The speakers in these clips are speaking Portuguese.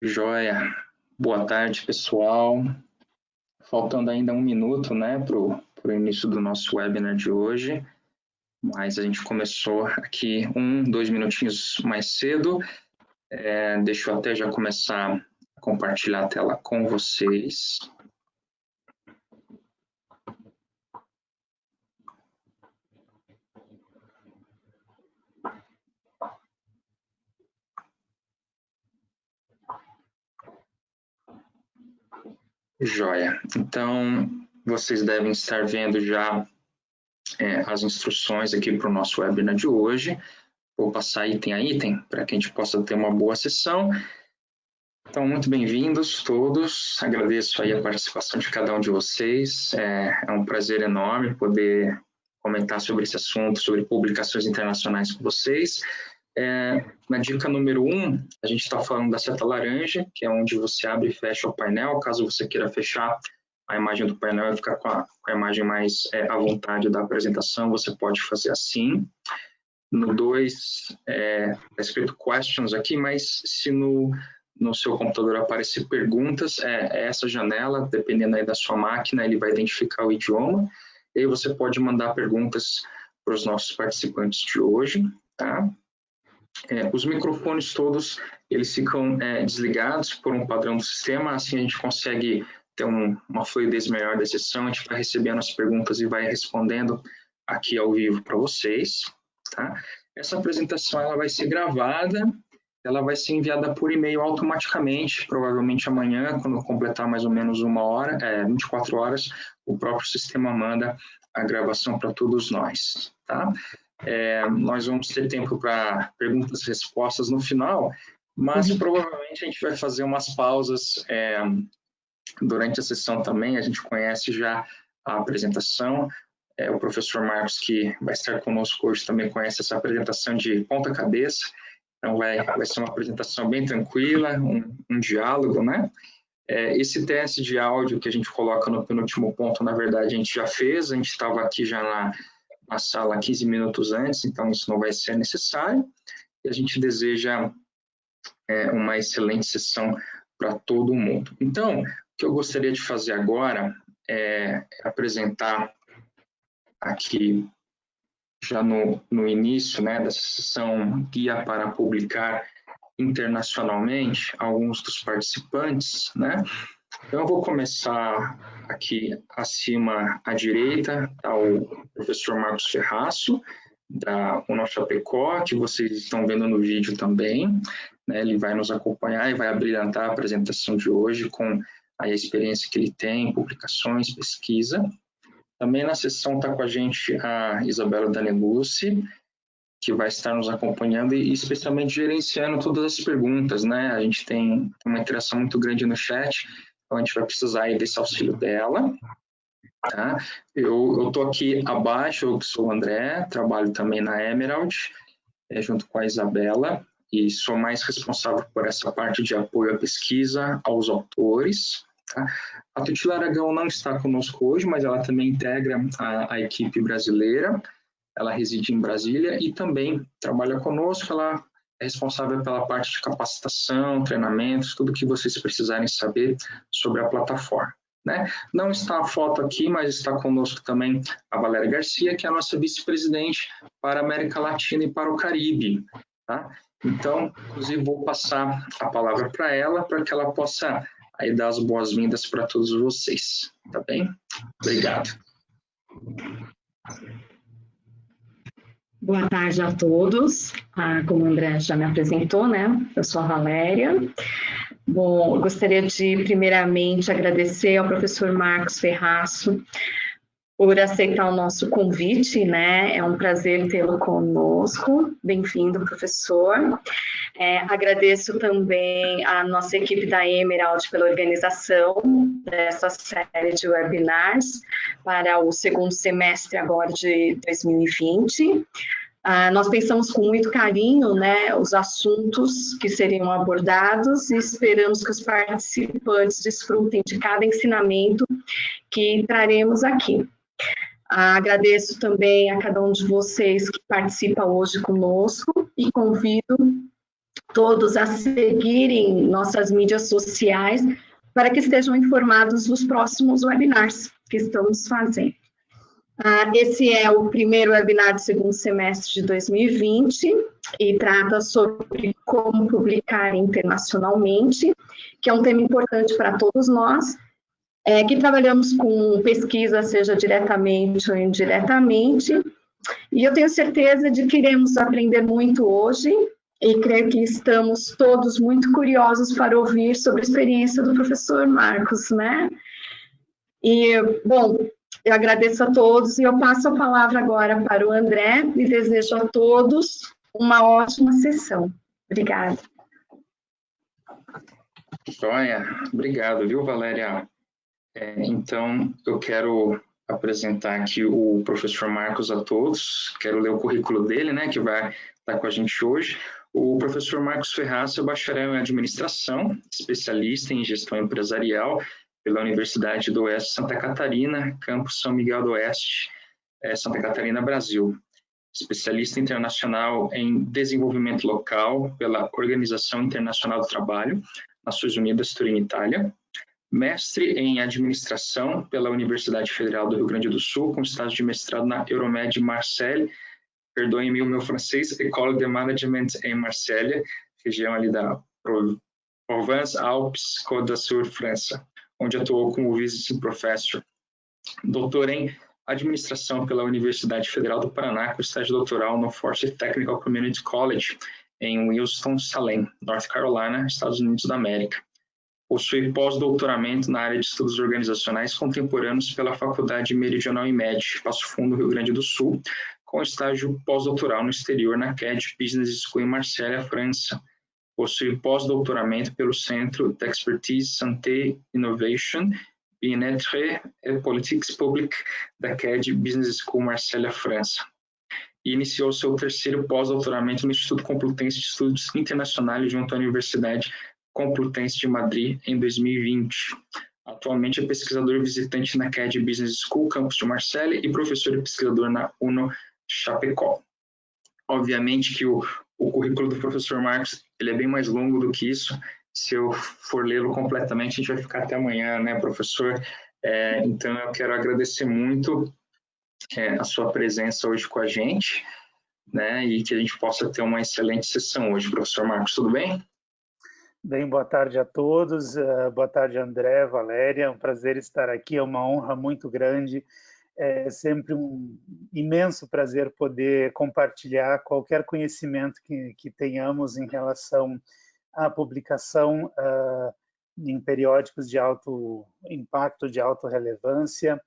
Joia. Boa tarde, pessoal. Faltando ainda um minuto, né, para o início do nosso webinar de hoje, mas a gente começou aqui 2 minutinhos mais cedo. Deixa eu até já começar a compartilhar a tela com vocês. Joia. Então, vocês devem estar vendo já as instruções aqui para o nosso webinar de hoje. Vou passar item a item para que a gente possa ter uma boa sessão. Então, muito bem-vindos todos. Agradeço aí a participação de cada um de vocês. É um prazer enorme poder comentar sobre esse assunto, sobre publicações internacionais com vocês. Na dica número 1, a gente está falando da seta laranja, que é onde você abre e fecha o painel. Caso você queira fechar a imagem do painel e ficar com a imagem mais à vontade da apresentação, você pode fazer assim. No 2, está escrito questions aqui, mas se no seu computador aparecer perguntas, é essa janela, dependendo aí da sua máquina, ele vai identificar o idioma, e aí você pode mandar perguntas para os nossos participantes de hoje, tá? Os microfones todos, eles ficam desligados por um padrão do sistema, assim a gente consegue ter uma fluidez melhor da sessão, a gente vai recebendo as perguntas e vai respondendo aqui ao vivo para vocês, tá? Essa apresentação ela vai ser gravada, ela vai ser enviada por e-mail automaticamente, provavelmente amanhã, quando completar mais ou menos 24 horas, o próprio sistema manda a gravação para todos nós, tá? Nós vamos ter tempo para perguntas e respostas no final, mas provavelmente a gente vai fazer umas pausas durante a sessão também. A gente conhece já a apresentação, o professor Marcos, que vai estar conosco hoje, também conhece essa apresentação de ponta cabeça, então vai ser uma apresentação bem tranquila, um diálogo, né? Esse teste de áudio que a gente coloca no penúltimo ponto, na verdade, a gente já fez, a gente estava aqui já na sala 15 minutos antes, então isso não vai ser necessário, e a gente deseja uma excelente sessão para todo mundo. Então, o que eu gostaria de fazer agora é apresentar aqui, já no início, né, dessa sessão Guia para Publicar Internacionalmente, alguns dos participantes, né? Então, eu vou começar aqui acima à direita, tá o professor Marcos Ferraço, da UNOCHAPECO, que vocês estão vendo no vídeo também, né? Ele vai nos acompanhar e vai abrilhantar a apresentação de hoje com a experiência que ele tem, publicações, pesquisa. Também na sessão está com a gente a Isabela Danelucci, que vai estar nos acompanhando e especialmente gerenciando todas as perguntas, né? A gente tem uma interação muito grande no chat, então a gente vai precisar aí desse auxílio dela. Tá? Eu estou aqui abaixo, eu sou o André, trabalho também na Emerald, junto com a Isabela, e sou mais responsável por essa parte de apoio à pesquisa, aos autores. Tá? A Tutila Aragão não está conosco hoje, mas ela também integra a equipe brasileira, ela reside em Brasília e também trabalha conosco, ela é responsável pela parte de capacitação, treinamentos, tudo que vocês precisarem saber sobre a plataforma. Né? Não está a foto aqui, mas está conosco também a Valéria Garcia, que é a nossa vice-presidente para a América Latina e para o Caribe. Tá? Então, inclusive, vou passar a palavra para ela, para que ela possa aí dar as boas-vindas para todos vocês. Tá bem? Obrigado. Boa tarde a todos. Como o André já me apresentou, né? Eu sou a Valéria. Bom, eu gostaria de, primeiramente, agradecer ao professor Marcos Ferraço por aceitar o nosso convite, né? É um prazer tê-lo conosco. Bem-vindo, professor. Agradeço também a nossa equipe da Emerald pela organização dessa série de webinars para o segundo semestre agora de 2020. Nós pensamos com muito carinho, né, os assuntos que seriam abordados e esperamos que os participantes desfrutem de cada ensinamento que traremos aqui. Agradeço também a cada um de vocês que participa hoje conosco e convido todos a seguirem nossas mídias sociais para que estejam informados dos próximos webinars que estamos fazendo. Esse é o primeiro webinar do segundo semestre de 2020 e trata sobre como publicar internacionalmente, que é um tema importante para todos nós, que trabalhamos com pesquisa, seja diretamente ou indiretamente, e eu tenho certeza de que iremos aprender muito hoje, e creio que estamos todos muito curiosos para ouvir sobre a experiência do professor Marcos, né? E, bom, eu agradeço a todos e eu passo a palavra agora para o André e desejo a todos uma ótima sessão. Obrigada. Joia, obrigado, viu, Valéria? Então, eu quero apresentar aqui o professor Marcos a todos. Quero ler o currículo dele, né, que vai estar com a gente hoje. O professor Marcos Ferraz é bacharel em administração, especialista em gestão empresarial pela Universidade do Oeste de Santa Catarina, campus São Miguel do Oeste, Santa Catarina, Brasil. Especialista internacional em desenvolvimento local pela Organização Internacional do Trabalho, Nações Unidas, Turim, Itália. Mestre em administração pela Universidade Federal do Rio Grande do Sul, com estágio de mestrado na Euromed Marseille, perdoem-me o meu francês, École de Management em Marselha, região ali da Provence-Alpes-Côte d'Azur, França, onde atuou como Visiting Professor. Doutor em administração pela Universidade Federal do Paraná, com estágio doutoral no Forsyth Technical Community College, em Winston-Salem, North Carolina, Estados Unidos da América. Possui pós-doutoramento na área de estudos organizacionais contemporâneos pela Faculdade Meridional IMED, Passo Fundo, Rio Grande do Sul, com estágio pós-doutoral no exterior na CAD Business School em Marselha, França. Possui pós-doutoramento pelo Centro d'Expertise Santé Innovation, Bien-être et Politiques Publiques da CAD Business School, Marselha, França. E iniciou seu terceiro pós-doutoramento no Instituto Complutense de Estudos Internacionais junto à Universidade Complutense de Madrid em 2020. Atualmente é pesquisador visitante na CAD Business School, campus de Marselha, e professor e pesquisador na UNO Chapecó. Obviamente que o currículo do professor Marcos ele é bem mais longo do que isso. Se eu for lê-lo completamente, a gente vai ficar até amanhã, né, professor? Então, eu quero agradecer muito a sua presença hoje com a gente, né, e que a gente possa ter uma excelente sessão hoje. Professor Marcos, tudo bem? Bem, boa tarde a todos. Boa tarde, André, Valéria. É um prazer estar aqui, é uma honra muito grande. É sempre um imenso prazer poder compartilhar qualquer conhecimento que tenhamos em relação à publicação em periódicos de alto impacto, de alta relevância.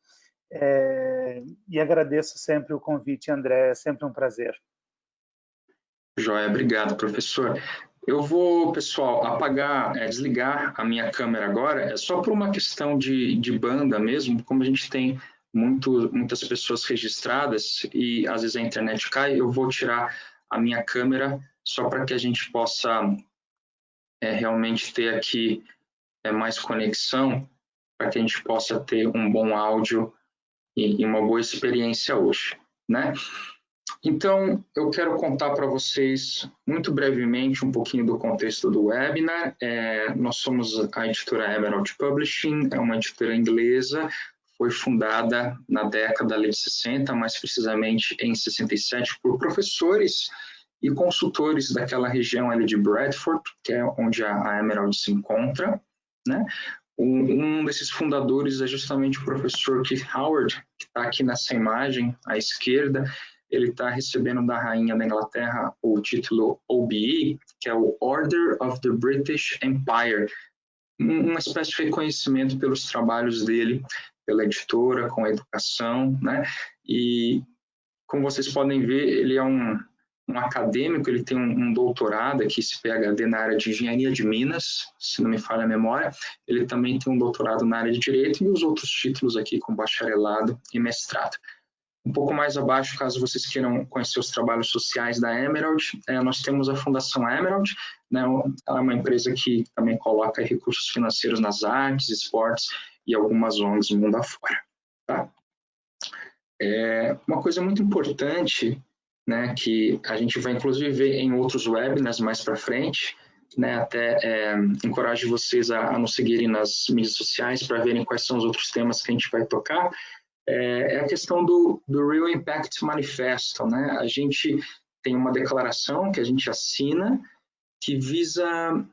E agradeço sempre o convite, André, é sempre um prazer. Joia, obrigado, professor. Eu vou, pessoal, desligar a minha câmera agora, é só por uma questão de banda mesmo, como a gente tem muitas pessoas registradas e às vezes a internet cai, eu vou tirar a minha câmera só para que a gente possa realmente ter aqui mais conexão, para que a gente possa ter um bom áudio e uma boa experiência hoje, né? Então, eu quero contar para vocês, muito brevemente, um pouquinho do contexto do webinar. Nós somos a editora Emerald Publishing, é uma editora inglesa, foi fundada na década de 60, mais precisamente em 67, por professores e consultores daquela região ali de Bradford, que é onde a Emerald se encontra, né? Um desses fundadores é justamente o professor Keith Howard, que está aqui nessa imagem, à esquerda. Ele está recebendo da Rainha da Inglaterra o título OBE, que é o Order of the British Empire, uma espécie de reconhecimento pelos trabalhos dele, pela editora, com a educação, né? E, como vocês podem ver, ele é um acadêmico, ele tem um doutorado aqui, esse PhD na área de Engenharia de Minas, se não me falha a memória. Ele também tem um doutorado na área de Direito e os outros títulos aqui com bacharelado e mestrado. Um pouco mais abaixo, caso vocês queiram conhecer os trabalhos sociais da Emerald, nós temos a Fundação Emerald, né? Ela é uma empresa que também coloca recursos financeiros nas artes, esportes e algumas ONGs mundo afora. Tá? Uma coisa muito importante né, que a gente vai inclusive ver em outros webinars mais para frente, né, até encorajo vocês a nos seguirem nas mídias sociais para verem quais são os outros temas que a gente vai tocar, é a questão do Real Impact Manifesto, né? A gente tem uma declaração que a gente assina que visa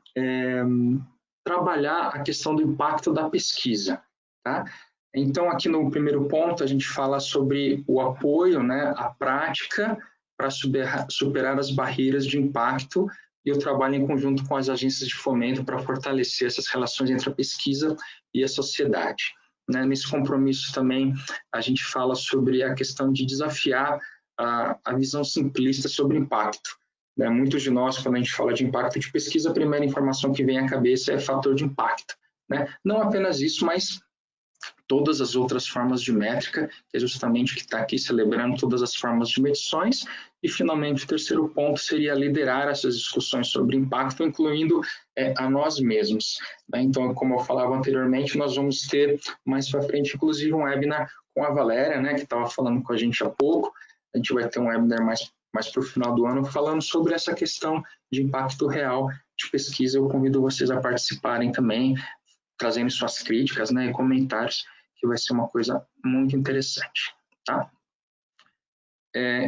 trabalhar a questão do impacto da pesquisa, tá? Então, aqui no primeiro ponto, a gente fala sobre o apoio, né, à prática para superar as barreiras de impacto e o trabalho em conjunto com as agências de fomento para fortalecer essas relações entre a pesquisa e a sociedade. Né? Nesse compromisso também, a gente fala sobre a questão de desafiar a visão simplista sobre impacto. Né? Muitos de nós, quando a gente fala de impacto de pesquisa, a primeira informação que vem à cabeça é fator de impacto. Né? Não apenas isso, mas todas as outras formas de métrica, que é justamente o que está aqui celebrando todas as formas de medições. E, finalmente, o terceiro ponto seria liderar essas discussões sobre impacto, incluindo a nós mesmos. Né? Então, como eu falava anteriormente, nós vamos ter mais para frente, inclusive, um webinar com a Valéria, né, que estava falando com a gente há pouco. A gente vai ter um webinar mais para o final do ano, falando sobre essa questão de impacto real de pesquisa. Eu convido vocês a participarem também, trazendo suas críticas, né, e comentários, que vai ser uma coisa muito interessante, tá?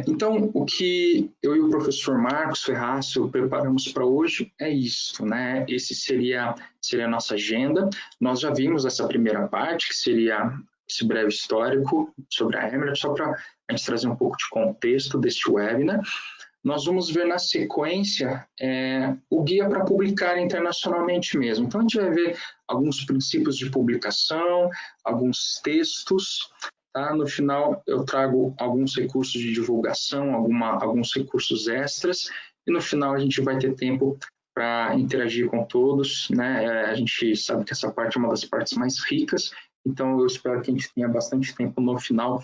Então, o que eu e o professor Marcos Ferraço preparamos para hoje é isso, né? Esse seria a nossa agenda. Nós já vimos essa primeira parte, que seria esse breve histórico sobre a Emerald, só para a gente trazer um pouco de contexto deste webinar. Nós vamos ver na sequência o guia para publicar internacionalmente mesmo. Então, a gente vai ver alguns princípios de publicação, alguns textos. Tá? No final, eu trago alguns recursos de divulgação, alguns recursos extras. E no final, a gente vai ter tempo para interagir com todos. Né? A gente sabe que essa parte é uma das partes mais ricas. Então, eu espero que a gente tenha bastante tempo no final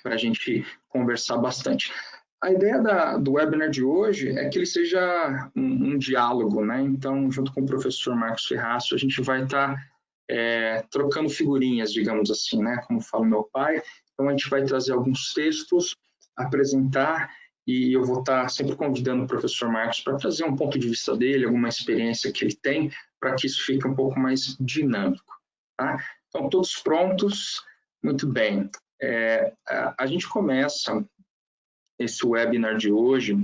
para a gente conversar bastante. A ideia do webinar de hoje é que ele seja um diálogo, né? Então, junto com o professor Marcos Ferraço, a gente vai estar trocando figurinhas, digamos assim, né? Como fala meu pai. Então, a gente vai trazer alguns textos, apresentar, e eu vou estar sempre convidando o professor Marcos para trazer um ponto de vista dele, alguma experiência que ele tem, para que isso fique um pouco mais dinâmico, tá? Então, todos prontos? Muito bem. A gente começa esse webinar de hoje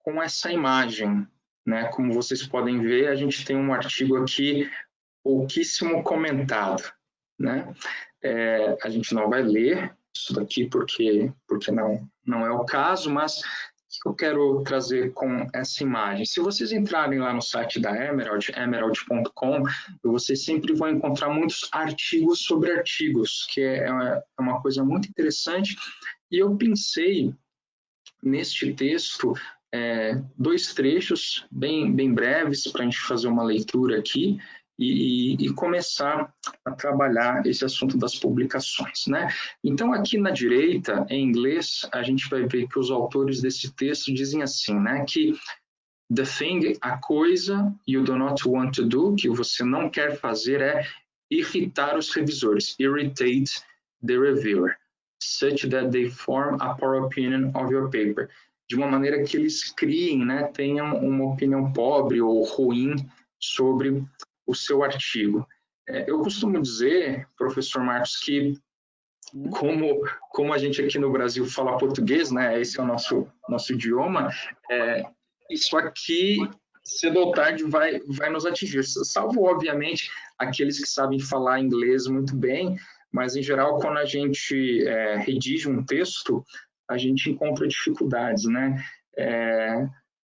com essa imagem, né? Como vocês podem ver, a gente tem um artigo aqui pouquíssimo comentado, né? A gente não vai ler isso daqui porque não é o caso, mas o que eu quero trazer com essa imagem? Se vocês entrarem lá no site da Emerald, emerald.com, vocês sempre vão encontrar muitos artigos sobre artigos, que é uma coisa muito interessante, e eu pensei neste texto, dois trechos bem breves para a gente fazer uma leitura aqui e começar a trabalhar esse assunto das publicações, né? Então, aqui na direita, em inglês, a gente vai ver que os autores desse texto dizem assim, né? Que the thing, a coisa, you do not want to do, que você não quer fazer, é irritar os revisores, irritate the reviewer, such that they form a poor opinion of your paper. De uma maneira que eles criem, né, tenham uma opinião pobre ou ruim sobre o seu artigo. Eu costumo dizer, professor Marcos, que como a gente aqui no Brasil fala português, né, esse é o nosso idioma, isso aqui, cedo ou tarde, vai nos atingir, salvo, obviamente, aqueles que sabem falar inglês muito bem, mas, em geral, quando a gente redige um texto, a gente encontra dificuldades, né?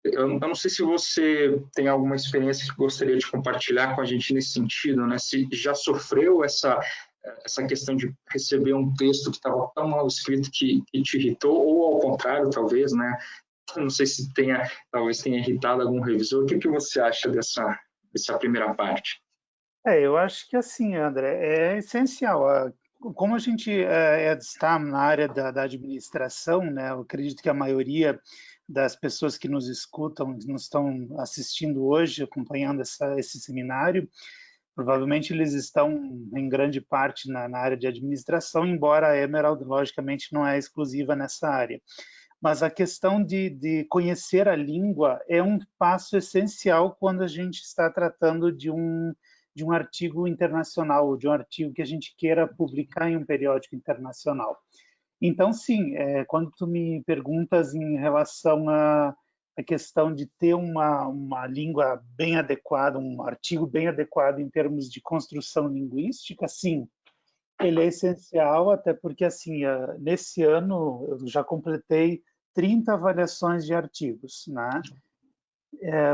Eu não sei se você tem alguma experiência que gostaria de compartilhar com a gente nesse sentido, né? Se já sofreu essa questão de receber um texto que estava tão mal escrito que te irritou, ou ao contrário, talvez, né? Não sei se talvez tenha irritado algum revisor. O que você acha dessa primeira parte? Eu acho que assim, André, é essencial. Como a gente está na área da administração, né? Eu acredito que a maioria das pessoas que nos escutam, que nos estão assistindo hoje, acompanhando esse seminário, provavelmente eles estão em grande parte na área de administração, embora a Emerald, logicamente, não é exclusiva nessa área. mas a questão de conhecer a língua é um passo essencial quando a gente está tratando de um artigo internacional, de um artigo que a gente queira publicar em um periódico internacional. Então, sim, quando tu me perguntas em relação à questão de ter uma língua bem adequada, um artigo bem adequado em termos de construção linguística, sim, ele é essencial, até porque, assim, nesse ano eu já completei 30 avaliações de artigos, né?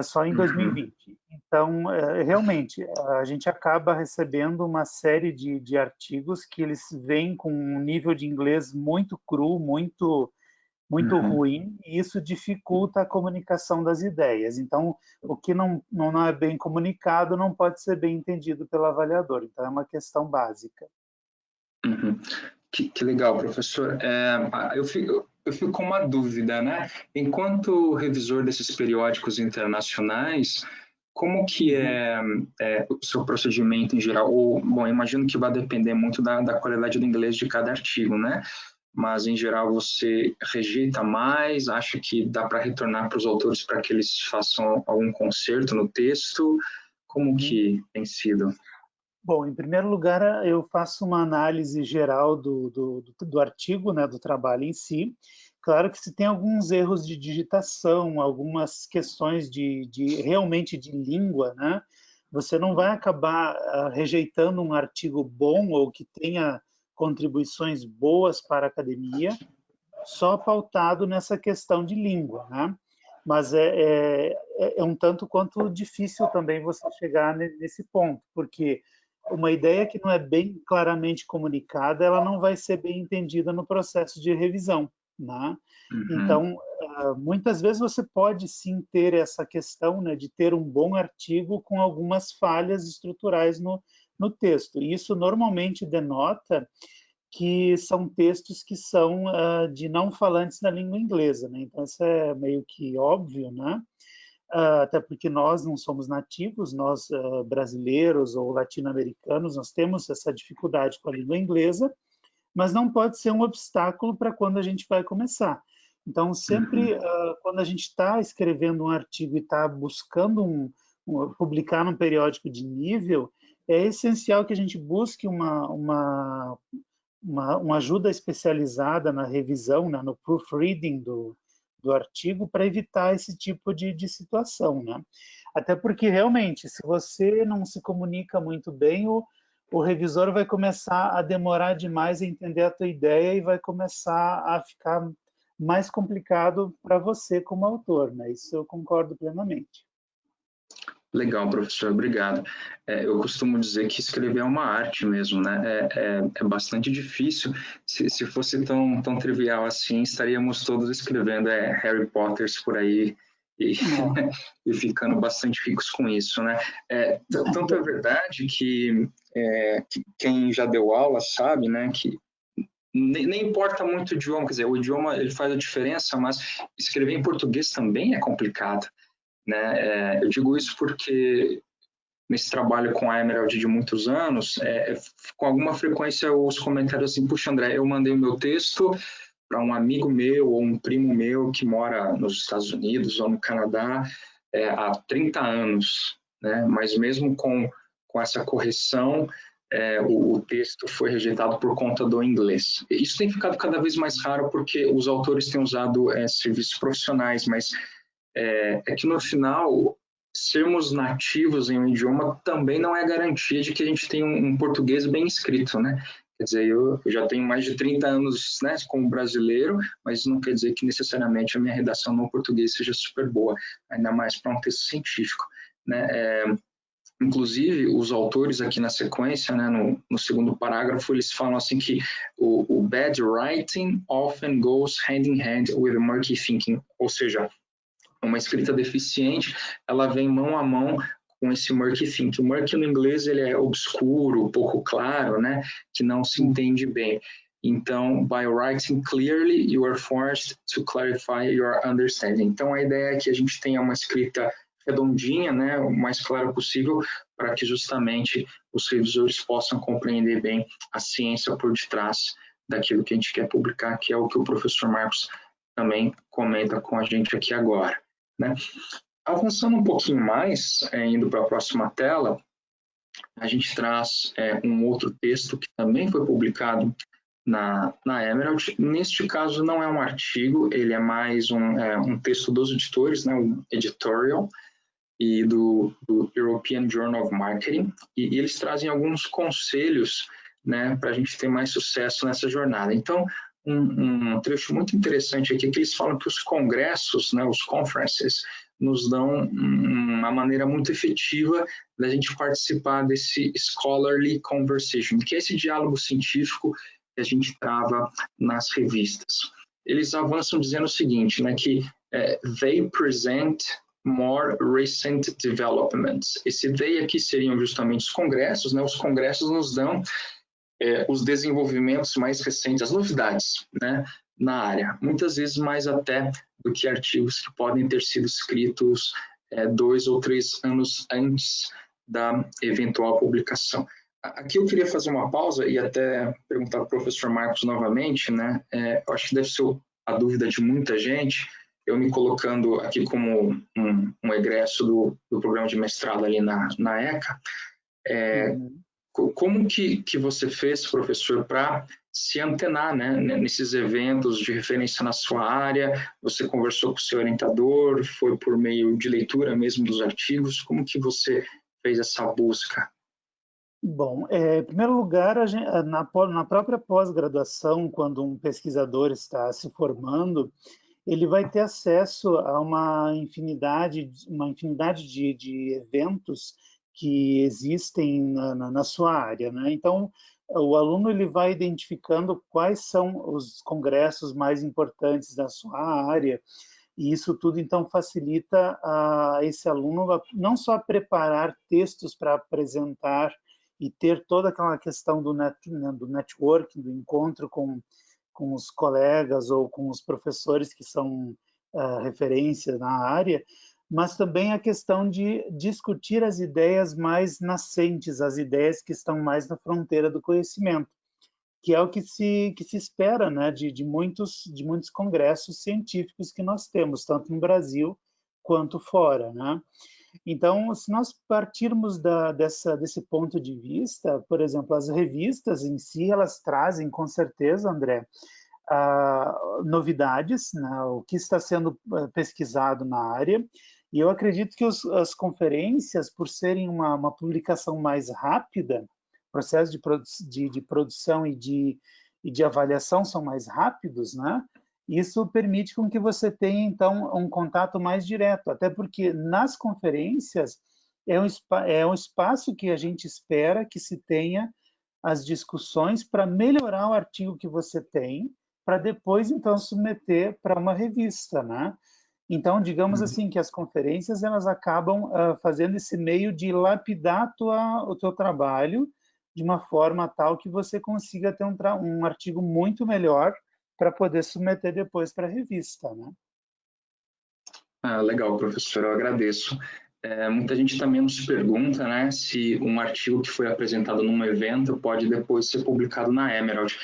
Só em 2020. Então, realmente, a gente acaba recebendo uma série de artigos que eles vêm com um nível de inglês muito cru, muito ruim, e isso dificulta a comunicação das ideias. Então, o que não é bem comunicado não pode ser bem entendido pelo avaliador. Então, é uma questão básica. Que legal, professor. Eu fico com uma dúvida, né? Enquanto revisor desses periódicos internacionais, como que é o seu procedimento em geral? Ou, bom, imagino que vai depender muito da qualidade do inglês de cada artigo, né? Mas, em geral, você rejeita mais? Acha que dá para retornar para os autores para que eles façam algum conserto no texto? Como que tem sido? Bom, em primeiro lugar, eu faço uma análise geral do artigo, né, do trabalho em si. Claro que se tem alguns erros de digitação, algumas questões realmente de língua, né, você não vai acabar rejeitando um artigo bom ou que tenha contribuições boas para a academia, só pautado nessa questão de língua, né? Mas é um tanto quanto difícil também você chegar nesse ponto, porque uma ideia que não é bem claramente comunicada, ela não vai ser bem entendida no processo de revisão, né? Então, muitas vezes você pode sim ter essa questão, né, de ter um bom artigo com algumas falhas estruturais no texto. E isso normalmente denota que são textos que são de não falantes da língua inglesa, né? Então, isso é meio que óbvio, né? Até porque nós não somos nativos, nós brasileiros ou latino-americanos, nós temos essa dificuldade com a língua inglesa, mas não pode ser um obstáculo para quando a gente vai começar. Então, sempre quando a gente está escrevendo um artigo e está buscando publicar num periódico de nível, é essencial que a gente busque uma ajuda especializada na revisão, né, no proofreading do artigo, para evitar esse tipo de situação, né? Até porque, realmente, se você não se comunica muito bem, o revisor vai começar a demorar demais a entender a tua ideia e vai começar a ficar mais complicado para você como autor, né? Isso eu concordo plenamente. Legal, professor, obrigado. Eu costumo dizer que escrever é uma arte mesmo, né? É bastante difícil. Se fosse tão trivial assim, estaríamos todos escrevendo Harry Potters por aí e, e ficando bastante ricos com isso, né? Tanto é verdade que quem já deu aula sabe, né, que nem importa muito o idioma, quer dizer, o idioma ele faz a diferença, mas escrever em português também é complicado. Né? Eu digo isso porque nesse trabalho com a Emerald de muitos anos, com alguma frequência os comentários assim, puxa André, eu mandei o meu texto para um amigo meu ou um primo meu que mora nos Estados Unidos ou no Canadá há 30 anos, né? Mas mesmo com essa correção, o texto foi rejeitado por conta do inglês. Isso tem ficado cada vez mais raro porque os autores têm usado serviços profissionais, mas que no final, sermos nativos em um idioma também não é garantia de que a gente tenha um português bem escrito, né? Quer dizer, eu já tenho mais de 30 anos, né, como brasileiro, mas não quer dizer que necessariamente a minha redação no português seja super boa, ainda mais para um texto científico, né? Inclusive, os autores aqui na sequência, né, no segundo parágrafo, eles falam assim que o bad writing often goes hand in hand with murky thinking, ou seja, uma escrita deficiente, ela vem mão a mão com esse murky thinking. O murky no inglês ele é obscuro, pouco claro, né? Que não se entende bem. Então, by writing clearly, you are forced to clarify your understanding. Então, a ideia é que a gente tenha uma escrita redondinha, né, o mais claro possível, para que justamente os revisores possam compreender bem a ciência por detrás daquilo que a gente quer publicar, que é o que o professor Marcos também comenta com a gente aqui agora, né? Avançando um pouquinho mais, indo para a próxima tela, a gente traz um outro texto que também foi publicado na Emerald. Neste caso, não é um artigo, ele é mais um texto dos editores, né, um editorial, e do European Journal of Marketing, e eles trazem alguns conselhos, né, para a gente ter mais sucesso nessa jornada. Então, um trecho muito interessante aqui, que eles falam que os congressos, né, os conferences, nos dão uma maneira muito efetiva da gente participar desse scholarly conversation, que é esse diálogo científico que a gente trava nas revistas. Eles avançam dizendo o seguinte, né, que they present more recent developments. Esse they aqui seriam justamente os congressos, né? Os congressos nos dão os desenvolvimentos mais recentes, as novidades, né, na área, muitas vezes mais até do que artigos que podem ter sido escritos 2 ou 3 anos antes da eventual publicação. Aqui eu queria fazer uma pausa e até perguntar para o professor Marcos novamente, né? Eu acho que deve ser a dúvida de muita gente, eu me colocando aqui como um egresso do programa de mestrado ali na ECA, como que você fez, professor, para se antenar, né, nesses eventos de referência na sua área? Você conversou com o seu orientador? Foi por meio de leitura mesmo dos artigos? Como que você fez essa busca? Bom, em primeiro lugar, na própria pós-graduação, quando um pesquisador está se formando, ele vai ter acesso a uma infinidade de eventos que existem na sua área, né? Então, o aluno ele vai identificando quais são os congressos mais importantes da sua área, e isso tudo, então, facilita a esse aluno não só preparar textos para apresentar e ter toda aquela questão do networking, do encontro com os colegas ou com os professores que são referência na área, mas também a questão de discutir as ideias mais nascentes, as ideias que estão mais na fronteira do conhecimento, que é o que se espera, né, de muitos congressos científicos que nós temos, tanto no Brasil quanto fora, né? Então, se nós partirmos desse ponto de vista, por exemplo, as revistas em si, elas trazem, com certeza, André, novidades, né, o que está sendo pesquisado na área, e eu acredito que as conferências, por serem uma publicação mais rápida, processos de produção e de avaliação são mais rápidos, né? Isso permite com que você tenha, então, um contato mais direto, até porque nas conferências é um espaço que a gente espera que se tenha as discussões para melhorar o artigo que você tem, para depois, então, submeter para uma revista, né? Então, digamos assim, que as conferências, elas acabam fazendo esse meio de lapidar o teu trabalho de uma forma tal que você consiga ter um artigo muito melhor para poder submeter depois para a revista, né? Legal, professor, eu agradeço. Muita gente também nos pergunta, né, se um artigo que foi apresentado num evento pode depois ser publicado na Emerald.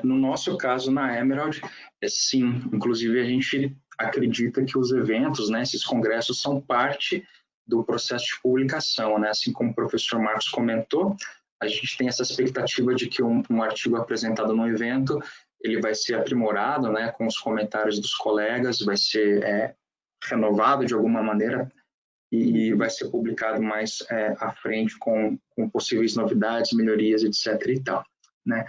No nosso caso, na Emerald, sim. Inclusive, a gente acredita que os eventos, né, esses congressos, são parte do processo de publicação, né? Assim como o professor Marcos comentou, a gente tem essa expectativa de que um artigo apresentado no evento, ele vai ser aprimorado, né, com os comentários dos colegas, vai ser renovado de alguma maneira e vai ser publicado mais à frente com possíveis novidades, melhorias, etc. e tal, né?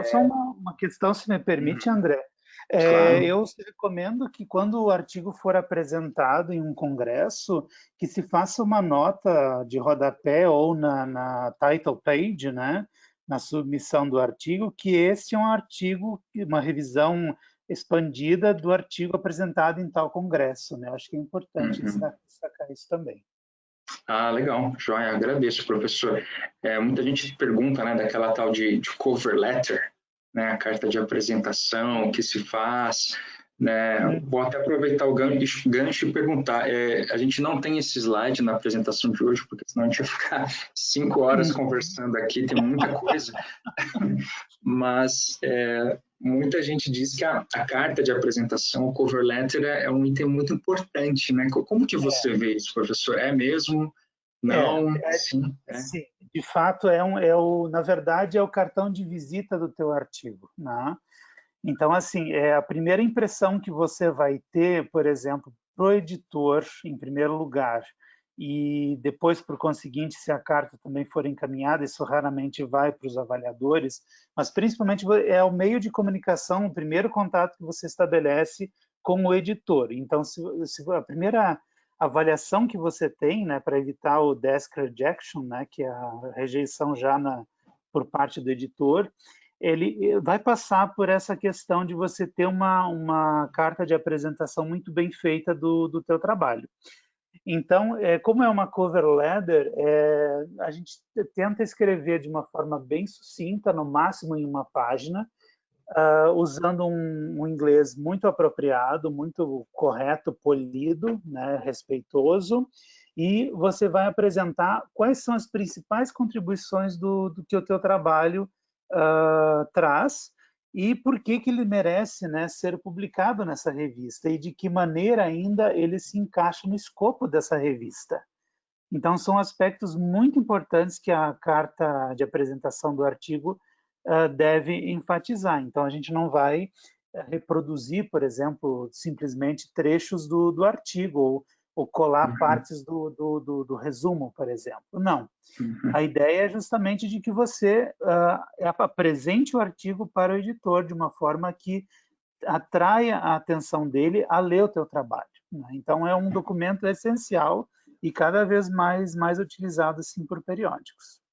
Só uma questão, se me permite, André. Claro. Eu recomendo que quando o artigo for apresentado em um congresso, que se faça uma nota de rodapé ou na title page, né, na submissão do artigo, que este é um artigo, uma revisão expandida do artigo apresentado em tal congresso, né? Acho que é importante destacar isso também. Legal, joia, agradeço, professor. Muita gente pergunta, né, daquela tal de cover letter, né, a carta de apresentação, o que se faz. né? Vou até aproveitar o gancho e perguntar. A gente não tem esse slide na apresentação de hoje, porque senão a gente ia ficar 5 horas conversando aqui, tem muita coisa. Mas muita gente diz que a carta de apresentação, o cover letter, é um item muito importante, né? Como que você vê isso, professor? É mesmo? Não? Sim. Sim, de fato, na verdade, é o cartão de visita do teu artigo, né? Então, assim, a primeira impressão que você vai ter, por exemplo, para o editor, em primeiro lugar, e depois, por conseguinte, se a carta também for encaminhada, isso raramente vai para os avaliadores, mas principalmente é o meio de comunicação, o primeiro contato que você estabelece com o editor. Então, se a primeira avaliação que você tem, né, para evitar o desk rejection, né, que é a rejeição já por parte do editor, ele vai passar por essa questão de você ter uma carta de apresentação muito bem feita do teu trabalho. Então, como é uma cover letter, a gente tenta escrever de uma forma bem sucinta, no máximo em uma página, usando um inglês muito apropriado, muito correto, polido, né, respeitoso, e você vai apresentar quais são as principais contribuições do que o teu trabalho traz e por que ele merece, né, ser publicado nessa revista e de que maneira ainda ele se encaixa no escopo dessa revista. Então, são aspectos muito importantes que a carta de apresentação do artigo deve enfatizar. Então, a gente não vai reproduzir, por exemplo, simplesmente trechos do artigo ou colar partes do resumo, por exemplo. Não. A ideia é justamente de que você apresente o artigo para o editor de uma forma que atraia a atenção dele a ler o teu trabalho, né? Então, é um documento essencial e cada vez mais utilizado assim, por periódicos.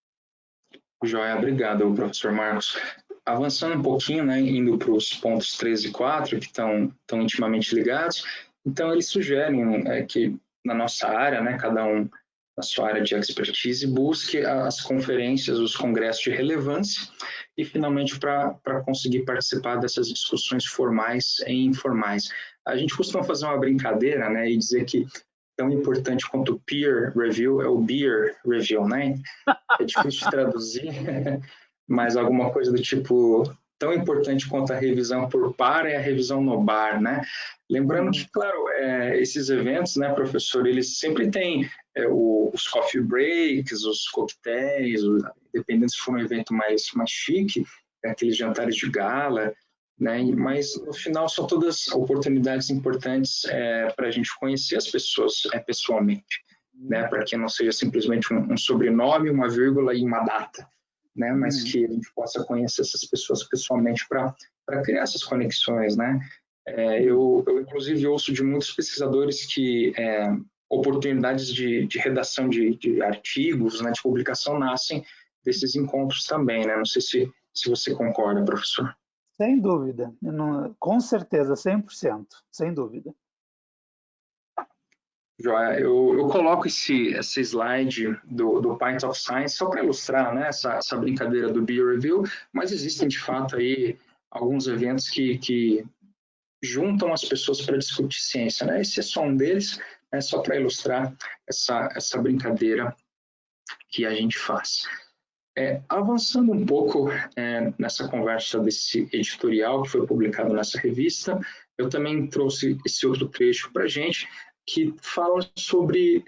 Joia, obrigado, professor Marcos. Avançando um pouquinho, né, indo para os pontos 3 e 4, que estão intimamente ligados, então eles sugerem que na nossa área, né, cada um na sua área de expertise, busque as conferências, os congressos de relevância e, finalmente, para conseguir participar dessas discussões formais e informais. A gente costuma fazer uma brincadeira, né, e dizer que tão importante quanto o peer review é o beer review, né? É difícil de traduzir, mas alguma coisa do tipo, tão importante quanto a revisão por par é a revisão no bar, né? Lembrando que, claro, esses eventos, né, professor, eles sempre têm os coffee breaks, os coquetéis, dependendo se for um evento mais chique, aqueles jantares de gala, né? Mas no final são todas oportunidades importantes para a gente conhecer as pessoas pessoalmente, né? Para que não seja simplesmente um sobrenome, uma vírgula e uma data, né? Mas que a gente possa conhecer essas pessoas pessoalmente para criar essas conexões, né? Eu inclusive ouço de muitos pesquisadores que oportunidades de redação de artigos, né, de publicação nascem desses encontros também, né? Não sei se você concorda, professor. Sem dúvida, com certeza, 100%, sem dúvida. Joia, eu coloco esse slide do Pint of Science só para ilustrar, né, essa brincadeira do Beer Review, mas existem de fato aí alguns eventos que juntam as pessoas para discutir ciência, né? Esse é só um deles, né, só para ilustrar essa brincadeira que a gente faz. Avançando um pouco nessa conversa desse editorial que foi publicado nessa revista, eu também trouxe esse outro trecho para a gente, que fala sobre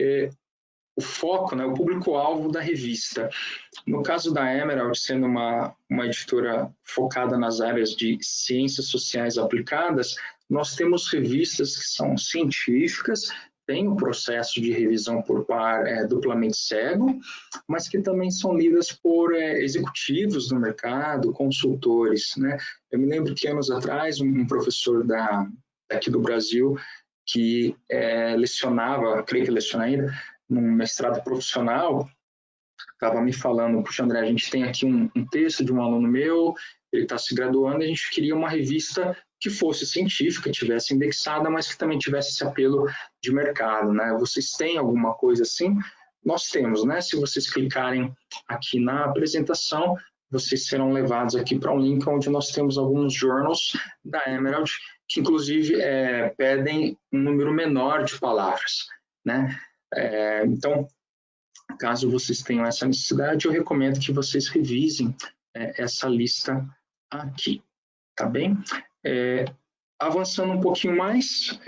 o foco, né, o público-alvo da revista. No caso da Emerald, sendo uma editora focada nas áreas de ciências sociais aplicadas, nós temos revistas que são científicas, tem um processo de revisão por par duplamente cego, mas que também são lidas por executivos do mercado, consultores, né? Eu me lembro que anos atrás um professor daqui do Brasil que lecionava, creio que leciona ainda, num mestrado profissional, estava me falando, puxa André, a gente tem aqui um texto de um aluno meu, ele está se graduando e a gente queria uma revista que fosse científica, tivesse indexada, mas que também tivesse esse apelo de mercado, né? Vocês têm alguma coisa assim? Nós temos, né? Se vocês clicarem aqui na apresentação, vocês serão levados aqui para um link onde nós temos alguns journals da Emerald que inclusive pedem um número menor de palavras, né? Então, caso vocês tenham essa necessidade, eu recomendo que vocês revisem essa lista aqui, tá bem? Avançando um pouquinho mais,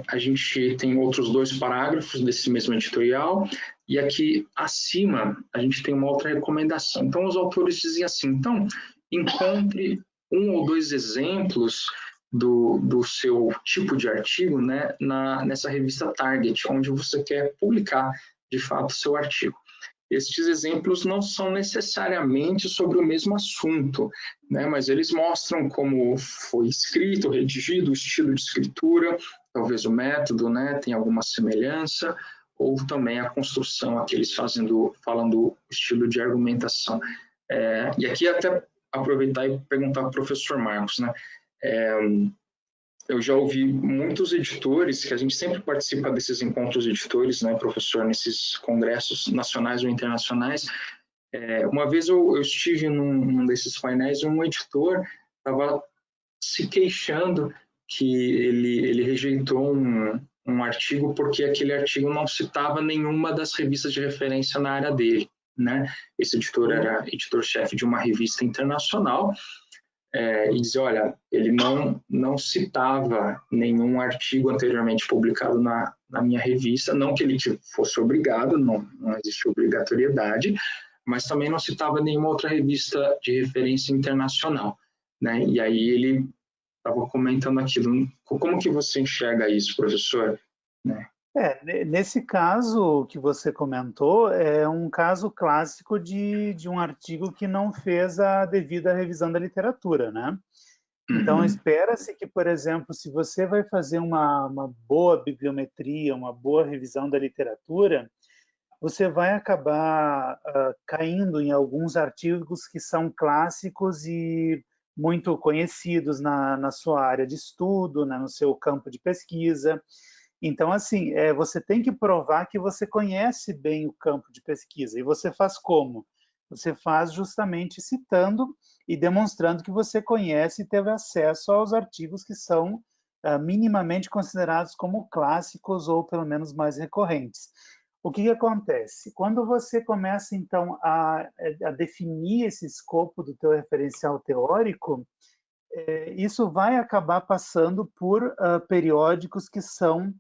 a gente tem outros 2 parágrafos desse mesmo editorial, e aqui acima a gente tem uma outra recomendação. Então, os autores dizem assim, então, encontre 1 ou 2 exemplos do seu tipo de artigo, né, nessa revista Target, onde você quer publicar, de fato, o seu artigo. Estes exemplos não são necessariamente sobre o mesmo assunto, né? Mas eles mostram como foi escrito, redigido, o estilo de escritura, talvez o método, né, tem alguma semelhança, ou também a construção, aqui eles falando o estilo de argumentação. E aqui até aproveitar e perguntar para o professor Marcos, né? Eu já ouvi muitos editores, que a gente sempre participa desses encontros de editores, né, professor, nesses congressos nacionais ou internacionais. Uma vez eu estive num desses painéis e um editor estava se queixando que ele rejeitou um artigo porque aquele artigo não citava nenhuma das revistas de referência na área dele, né? Esse editor era editor-chefe de uma revista internacional, e dizer, olha, ele não citava nenhum artigo anteriormente publicado na minha revista, não que ele fosse obrigado, não existe obrigatoriedade, mas também não citava nenhuma outra revista de referência internacional, né? E aí ele estava comentando aquilo. Como que você enxerga isso, professor? Né? Nesse caso que você comentou, é um caso clássico de um artigo que não fez a devida revisão da literatura, né? Então, espera-se que, por exemplo, se você vai fazer uma boa bibliometria, uma boa revisão da literatura, você vai acabar caindo em alguns artigos que são clássicos e muito conhecidos na sua área de estudo, né, no seu campo de pesquisa. Então, assim, você tem que provar que você conhece bem o campo de pesquisa. E você faz como? Você faz justamente citando e demonstrando que você conhece e teve acesso aos artigos que são minimamente considerados como clássicos ou pelo menos mais recorrentes. O que acontece? Quando você começa, então, a definir esse escopo do teu referencial teórico, isso vai acabar passando por periódicos que são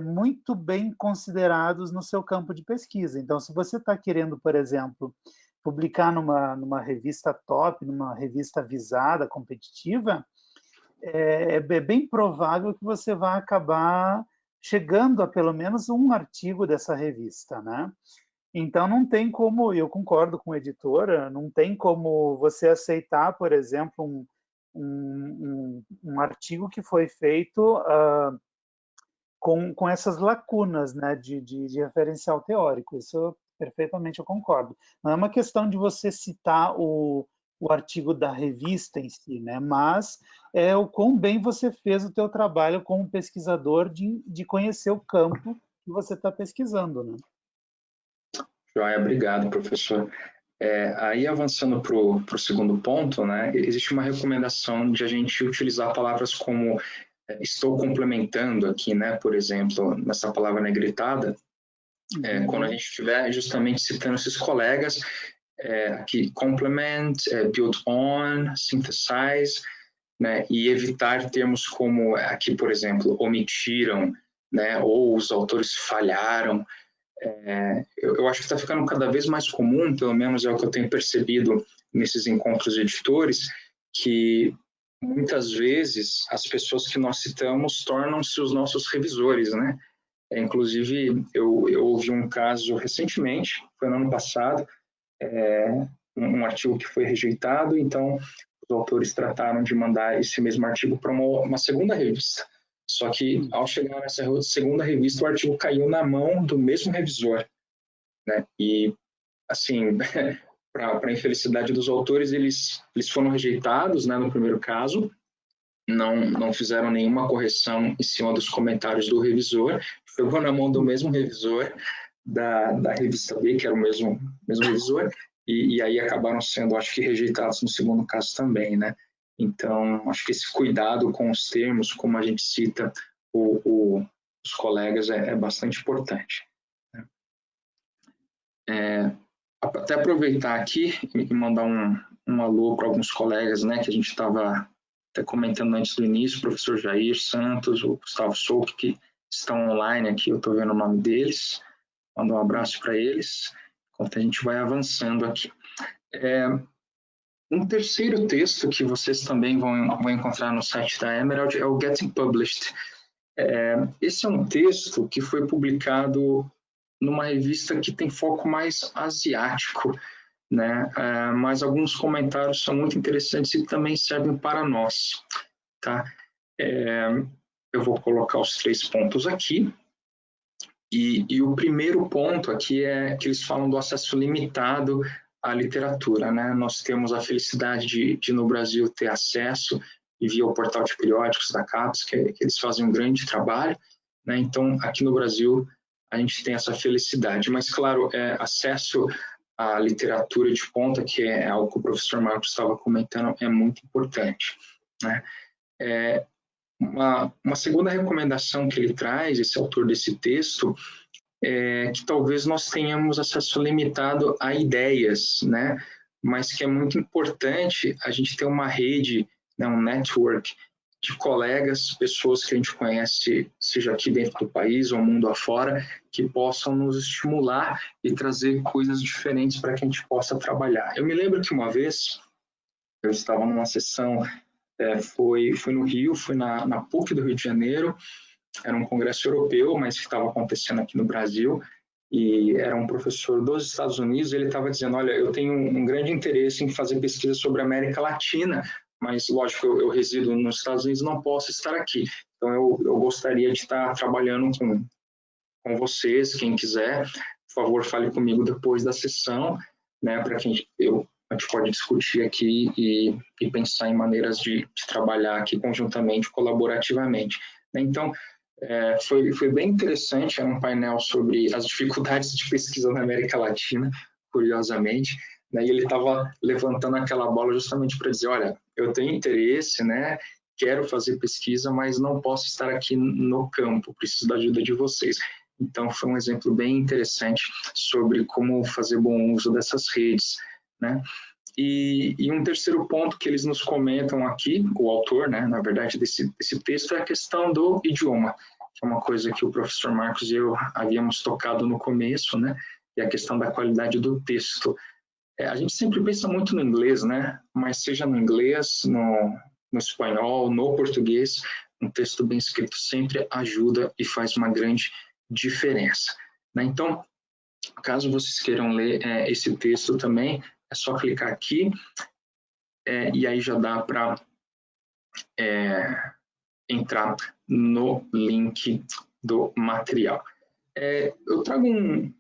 muito bem considerados no seu campo de pesquisa. Então, se você está querendo, por exemplo, publicar numa revista top, numa revista visada, competitiva, é bem provável que você vai acabar chegando a pelo menos um artigo dessa revista, né? Então, não tem como, eu concordo com a editora, não tem como você aceitar, por exemplo, um artigo que foi feito com essas lacunas, né, de referencial teórico. Isso perfeitamente eu concordo. Não é uma questão de você citar o artigo da revista em si, né, mas é o quão bem você fez o teu trabalho como pesquisador de conhecer o campo que você está pesquisando, né? Joia, obrigado, professor. Aí, avançando para o segundo ponto, né, existe uma recomendação de a gente utilizar palavras como estou complementando aqui, né, por exemplo, nessa palavra negritada, quando a gente estiver justamente citando esses colegas, aqui complement, build on, synthesize, né, e evitar termos como aqui, por exemplo, omitiram, né, ou os autores falharam. Eu acho que está ficando cada vez mais comum, pelo menos é o que eu tenho percebido nesses encontros de editores, que muitas vezes as pessoas que nós citamos tornam-se os nossos revisores, né? Inclusive, eu ouvi um caso recentemente, foi no ano passado, um artigo que foi rejeitado, então os autores trataram de mandar esse mesmo artigo para uma segunda revista. Só que, ao chegar nessa segunda revista, o artigo caiu na mão do mesmo revisor, né? E, assim, para a infelicidade dos autores, eles foram rejeitados, né, no primeiro caso, não fizeram nenhuma correção em cima dos comentários do revisor, pegou na mão do mesmo revisor da revista B, que era o mesmo revisor, e aí acabaram sendo, acho que, rejeitados no segundo caso também, né? Então, acho que esse cuidado com os termos, como a gente cita os colegas, é bastante importante. Até aproveitar aqui e mandar um alô para alguns colegas, né, que a gente estava até comentando antes do início, o professor Jair Santos, o Gustavo Souto, que estão online aqui, eu estou vendo o nome deles, mando um abraço para eles, enquanto a gente vai avançando aqui. Um terceiro texto que vocês também vão encontrar no site da Emerald é o Getting Published. Esse é um texto que foi publicado numa revista que tem foco mais asiático, né? Mas alguns comentários são muito interessantes e também servem para nós. Tá? Eu vou colocar os 3 pontos aqui. E o primeiro ponto aqui é que eles falam do acesso limitado à literatura, né? Nós temos a felicidade de no Brasil ter acesso e via o portal de periódicos da CAPES, que eles fazem um grande trabalho, né? Então, aqui no Brasil, a gente tem essa felicidade. Mas, claro, acesso à literatura de ponta, que é algo que o professor Marcos estava comentando, é muito importante, né? Uma segunda recomendação que ele traz, esse autor desse texto, é que talvez nós tenhamos acesso limitado a ideias, né? Mas que é muito importante a gente ter uma rede, né, um network de colegas, pessoas que a gente conhece, seja aqui dentro do país ou mundo afora, que possam nos estimular e trazer coisas diferentes para que a gente possa trabalhar. Eu me lembro que uma vez eu estava numa sessão, foi no Rio, foi na PUC do Rio de Janeiro, era um congresso europeu, mas que estava acontecendo aqui no Brasil, e era um professor dos Estados Unidos, e ele estava dizendo, olha, eu tenho um grande interesse em fazer pesquisa sobre a América Latina, mas, lógico, eu resido nos Estados Unidos, não posso estar aqui. Então, eu gostaria de estar trabalhando com vocês, quem quiser, por favor, fale comigo depois da sessão, né, para que a gente pode discutir aqui e pensar em maneiras de trabalhar aqui conjuntamente, colaborativamente. Então, foi bem interessante, era um painel sobre as dificuldades de pesquisa na América Latina, curiosamente, né, e ele estava levantando aquela bola justamente para dizer, olha, eu tenho interesse, né, quero fazer pesquisa, mas não posso estar aqui no campo, preciso da ajuda de vocês. Então, foi um exemplo bem interessante sobre como fazer bom uso dessas redes, né? E um terceiro ponto que eles nos comentam aqui, o autor, né, na verdade, desse texto, é a questão do idioma, que é uma coisa que o professor Marcos e eu havíamos tocado no começo, né, e a questão da qualidade do texto. A gente sempre pensa muito no inglês, né, mas seja no inglês, no espanhol, no português, um texto bem escrito sempre ajuda e faz uma grande diferença, né? Então, caso vocês queiram ler esse texto também, é só clicar aqui e aí já dá para entrar no link do material. Eu trago um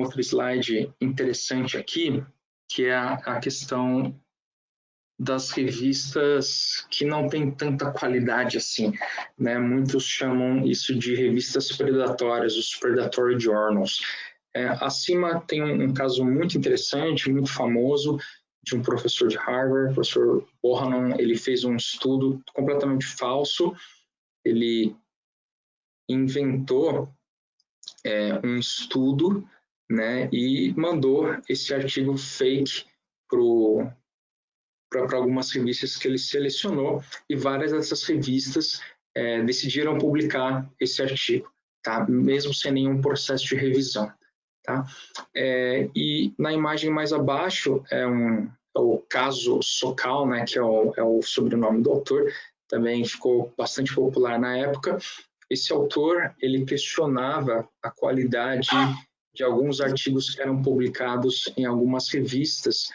outro slide interessante aqui, que é a questão das revistas que não tem tanta qualidade assim, né? Muitos chamam isso de revistas predatórias, os predatory journals. Acima tem um caso muito interessante, muito famoso, de um professor de Harvard, o professor Bohannon. Ele fez um estudo completamente falso, ele inventou um estudo, né, e mandou esse artigo fake para algumas revistas que ele selecionou, e várias dessas revistas decidiram publicar esse artigo, tá? Mesmo sem nenhum processo de revisão. Tá? E na imagem mais abaixo é o caso Sokal, né, que é o sobrenome do autor, também ficou bastante popular na época. Esse autor, ele questionava a qualidade de alguns artigos que eram publicados em algumas revistas,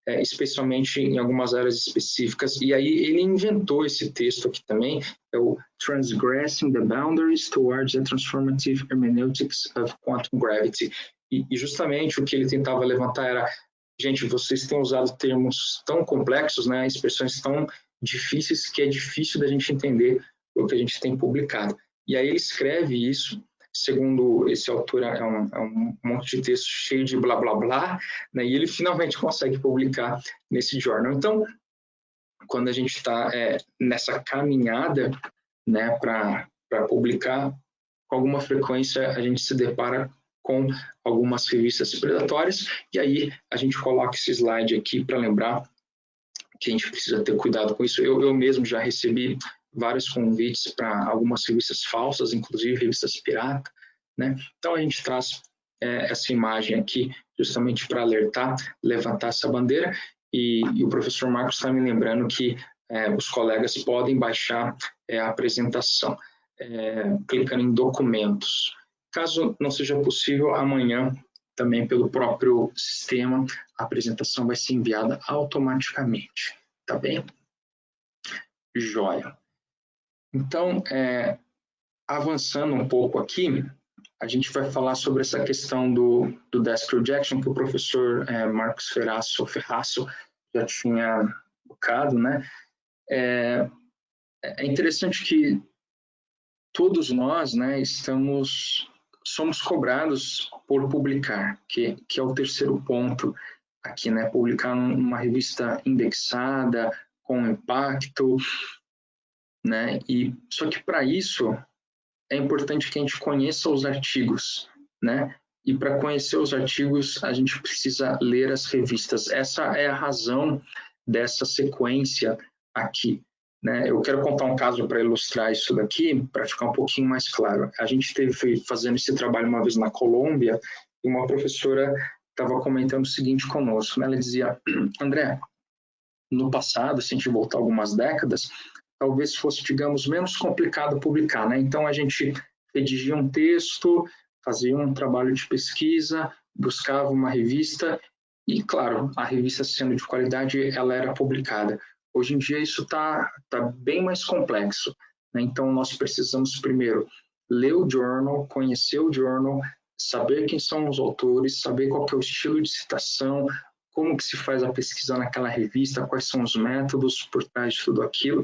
especialmente em algumas áreas específicas, e aí ele inventou esse texto aqui também, é o Transgressing the Boundaries Towards the Transformative Hermeneutics of Quantum Gravity. E justamente o que ele tentava levantar era, gente, vocês têm usado termos tão complexos, né, expressões tão difíceis, que é difícil da gente entender o que a gente tem publicado. E aí ele escreve isso, segundo esse autor, é um monte de texto cheio de blá blá blá, né, e ele finalmente consegue publicar nesse jornal. Então, quando a gente está nessa caminhada, né, para publicar, com alguma frequência a gente se depara com algumas revistas predatórias, e aí a gente coloca esse slide aqui para lembrar que a gente precisa ter cuidado com isso. Eu mesmo já recebi vários convites para algumas revistas falsas, inclusive revistas pirata, né? Então a gente traz essa imagem aqui justamente para alertar, levantar essa bandeira, e o professor Marcos está me lembrando que os colegas podem baixar a apresentação, clicando em documentos. Caso não seja possível, amanhã, também pelo próprio sistema, a apresentação vai ser enviada automaticamente, tá bem? Joia. Então, avançando um pouco aqui, a gente vai falar sobre essa questão do desk rejection, que o professor Marcos Ferraço já tinha tocado, né? É interessante que todos nós, né, somos cobrados por publicar, que é o terceiro ponto aqui, né? Publicar numa revista indexada, com impacto, né? E só que para isso é importante que a gente conheça os artigos, né? E para conhecer os artigos, a gente precisa ler as revistas. Essa é a razão dessa sequência aqui, né? Eu quero contar um caso para ilustrar isso daqui, para ficar um pouquinho mais claro. A gente esteve fazendo esse trabalho uma vez na Colômbia, e uma professora estava comentando o seguinte conosco, né? Ela dizia: André, no passado, se a gente voltar algumas décadas, talvez fosse, digamos, menos complicado publicar, né? Então a gente redigia um texto, fazia um trabalho de pesquisa, buscava uma revista e, claro, a revista sendo de qualidade, ela era publicada. Hoje em dia isso está bem mais complexo, né? Então nós precisamos primeiro ler o journal, conhecer o journal, saber quem são os autores, saber qual que é o estilo de citação, como que se faz a pesquisa naquela revista, quais são os métodos por trás de tudo aquilo.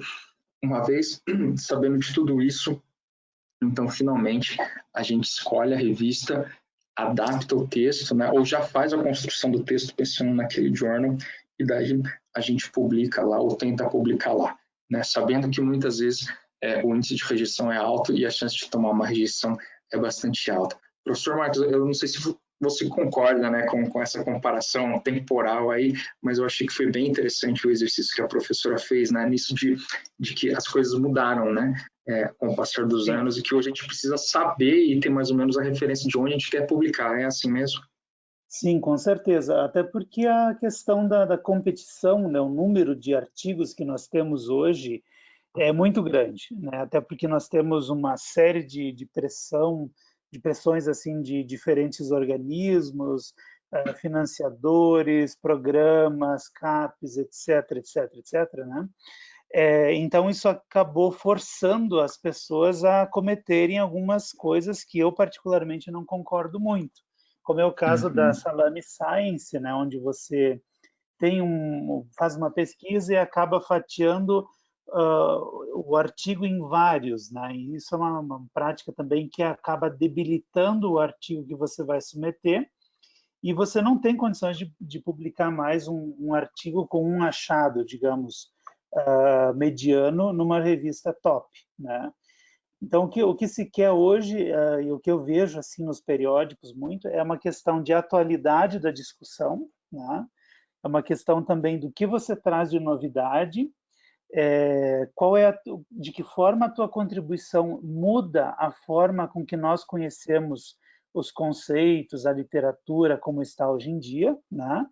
Uma vez sabendo de tudo isso, então finalmente a gente escolhe a revista, adapta o texto, né, ou já faz a construção do texto pensando naquele journal, e daí a gente publica lá ou tenta publicar lá, né, sabendo que muitas vezes o índice de rejeição é alto e a chance de tomar uma rejeição é bastante alta. Professor Marcos, eu não sei se você concorda, né, com essa comparação temporal aí, mas eu achei que foi bem interessante o exercício que a professora fez, né, nisso de que as coisas mudaram, né, com o passar dos anos, e que hoje a gente precisa saber e ter mais ou menos a referência de onde a gente quer publicar. É assim mesmo? Sim, com certeza. Até porque a questão da competição, né, o número de artigos que nós temos hoje é muito grande, né? Até porque nós temos uma série de pressões assim de diferentes organismos, financiadores, programas, CAPES, etc, etc, etc, né? Então isso acabou forçando as pessoas a cometerem algumas coisas que eu particularmente não concordo muito, como é o caso da Salami Science, né, onde você faz uma pesquisa e acaba fatiando o artigo em vários, né? E isso é uma prática também que acaba debilitando o artigo que você vai submeter, e você não tem condições de publicar mais um artigo com um achado, digamos, mediano numa revista top, né? Então, o que se quer hoje, e o que eu vejo assim nos periódicos muito, é uma questão de atualidade da discussão, né? É uma questão também do que você traz de novidade, de que forma a tua contribuição muda a forma com que nós conhecemos os conceitos, a literatura como está hoje em dia, né?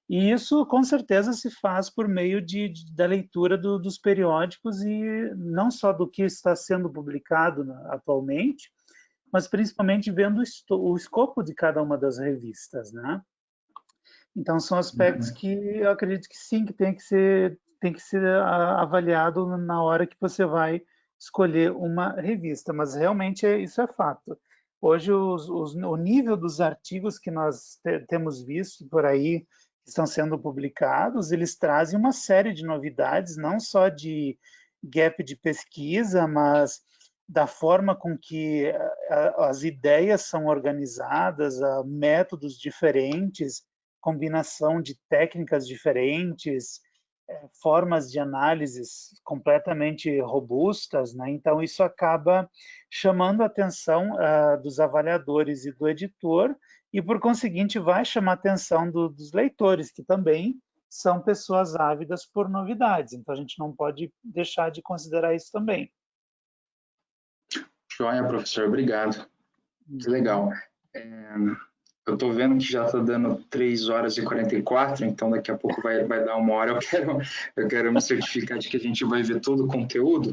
E isso, com certeza, se faz por meio da leitura dos periódicos, e não só do que está sendo publicado, né, atualmente, mas principalmente vendo o escopo de cada uma das revistas, né? Então, são aspectos que eu acredito que sim, que tem que ser avaliado na hora que você vai escolher uma revista, mas realmente isso é fato. Hoje, o nível dos artigos que nós temos visto por aí, que estão sendo publicados, eles trazem uma série de novidades, não só de gap de pesquisa, mas da forma com que as ideias são organizadas, métodos diferentes, combinação de técnicas diferentes, formas de análises completamente robustas, né? Então isso acaba chamando a atenção dos avaliadores e do editor e, por conseguinte, vai chamar a atenção dos leitores, que também são pessoas ávidas por novidades. Então a gente não pode deixar de considerar isso também. Joia, professor, obrigado. Que legal. Eu estou vendo que já está dando 3 horas e 44, então daqui a pouco vai dar 1 hora. Eu quero me certificar de que a gente vai ver todo o conteúdo,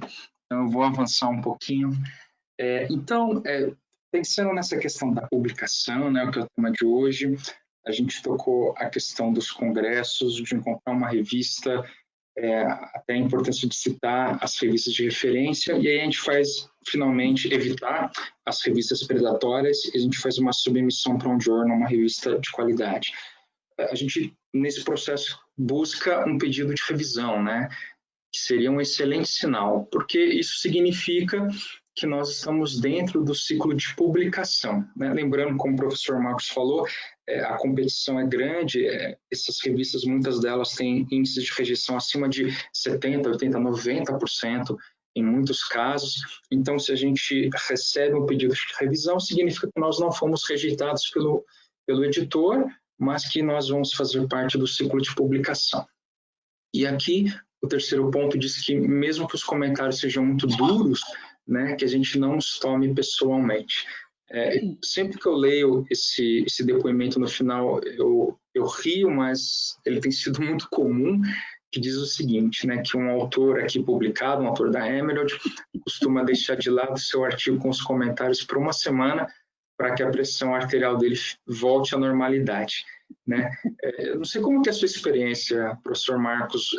então eu vou avançar um pouquinho. Então, pensando nessa questão da publicação, né, o que é o tema de hoje, a gente tocou a questão dos congressos, de encontrar uma revista, até a importância de citar as revistas de referência, e aí a gente faz, finalmente, evitar as revistas predatórias, e a gente faz uma submissão para um journal, uma revista de qualidade. A gente, nesse processo, busca um pedido de revisão, né, que seria um excelente sinal, porque isso significa que nós estamos dentro do ciclo de publicação, né? Lembrando, como o professor Marcos falou, a competição é grande, essas revistas, muitas delas têm índices de rejeição acima de 70%, 80%, 90%, em muitos casos. Então, se a gente recebe um pedido de revisão, significa que nós não fomos rejeitados pelo editor, mas que nós vamos fazer parte do ciclo de publicação. E aqui, o terceiro ponto diz que, mesmo que os comentários sejam muito duros, né, que a gente não os tome pessoalmente. Sempre que eu leio esse depoimento no final, eu rio, mas ele tem sido muito comum, que diz o seguinte, né, que um autor aqui publicado, um autor da Emerald, costuma deixar de lado seu artigo com os comentários por 1 semana para que a pressão arterial dele volte à normalidade, né? Eu não sei como que é a sua experiência, professor Marcos,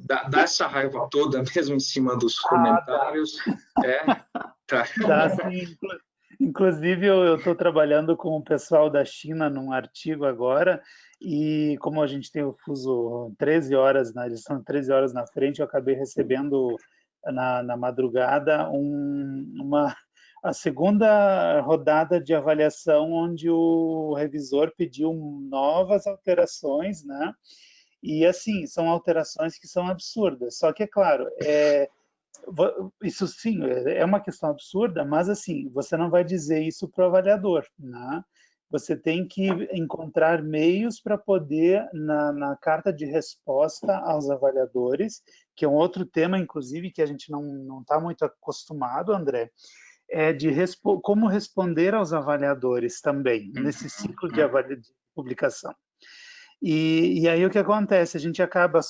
dá essa raiva toda mesmo em cima dos comentários? Tá. Dá, sim. Inclusive, eu estou trabalhando com o pessoal da China num artigo agora, e como a gente tem o fuso 13 horas, eles são 13 horas na frente, eu acabei recebendo na madrugada a segunda rodada de avaliação, onde o revisor pediu novas alterações, né? E assim, são alterações que são absurdas. Só que, é claro, isso sim, é uma questão absurda, mas assim, você não vai dizer isso para o avaliador, né? Você tem que encontrar meios para poder, na carta de resposta aos avaliadores, que é um outro tema, inclusive, que a gente não está muito acostumado, André, de como responder aos avaliadores também, nesse ciclo de publicação. E aí o que acontece? A gente acaba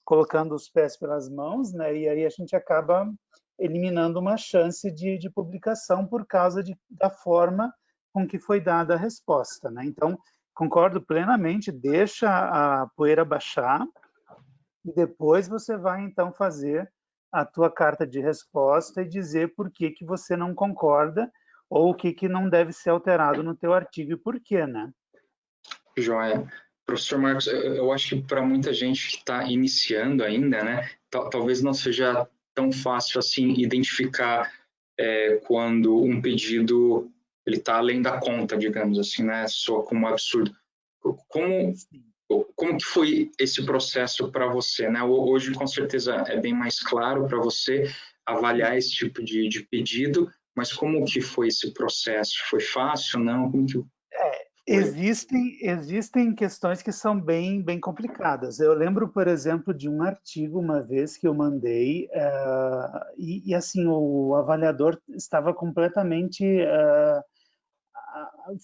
colocando os pés pelas mãos, né? E aí a gente acaba eliminando uma chance de publicação por causa da forma com que foi dada a resposta, né? Então, concordo plenamente, deixa a poeira baixar e depois você vai, então, fazer a tua carta de resposta e dizer por que você não concorda ou o que não deve ser alterado no teu artigo e por quê, né? Joia. Professor Marcos, eu acho que para muita gente que está iniciando ainda, né, talvez não seja tão fácil assim identificar quando um pedido ele está além da conta, digamos assim, né, soa como um absurdo. Como que foi esse processo para você, né? Hoje, com certeza, é bem mais claro para você avaliar esse tipo de pedido, mas como que foi esse processo? Foi fácil, não? Como que Existem questões que são bem complicadas. Eu lembro, por exemplo, de um artigo uma vez que eu mandei e assim o avaliador estava completamente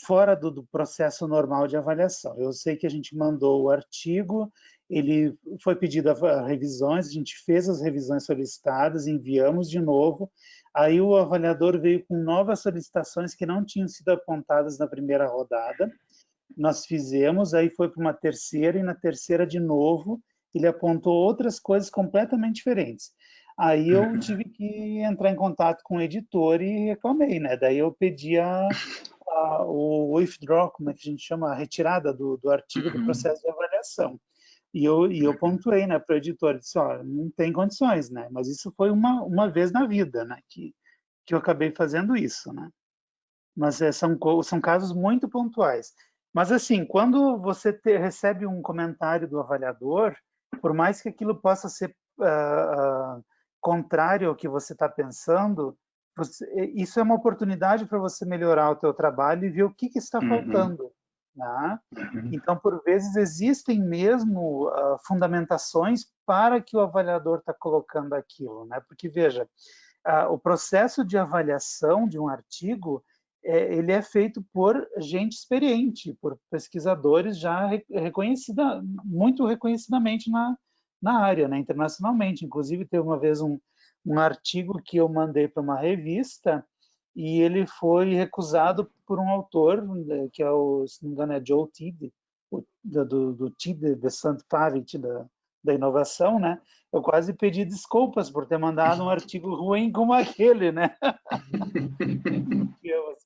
fora do processo normal de avaliação. Eu sei que a gente mandou o artigo, ele foi pedido a revisões, a gente fez as revisões solicitadas, enviamos de novo. Aí o avaliador veio com novas solicitações que não tinham sido apontadas na primeira rodada. Nós fizemos, aí foi para uma terceira, e na terceira de novo ele apontou outras coisas completamente diferentes. Aí eu tive que entrar em contato com o editor e reclamei, né? Daí eu pedi o withdraw, como é que a gente chama? A retirada do artigo do processo de avaliação. E eu pontuei, né, para o editor, disse, ó, não tem condições, né? Mas isso foi uma vez na vida, né, que eu acabei fazendo isso, né? Mas são casos muito pontuais. Mas assim, quando você recebe um comentário do avaliador, por mais que aquilo possa ser contrário ao que você está pensando, isso é uma oportunidade para você melhorar o teu trabalho e ver o que está faltando, né? Então, por vezes, existem mesmo fundamentações para que o avaliador está colocando aquilo, né? Porque, veja, o processo de avaliação de um artigo, ele é feito por gente experiente, por pesquisadores já muito reconhecidamente na área, né? Internacionalmente. Inclusive, teve uma vez um artigo que eu mandei para uma revista e ele foi recusado por um autor, que é se não me engano, é Joe Tidd, do Tidd de St. Pavet, da inovação, né? Eu quase pedi desculpas por ter mandado um artigo ruim como aquele, né?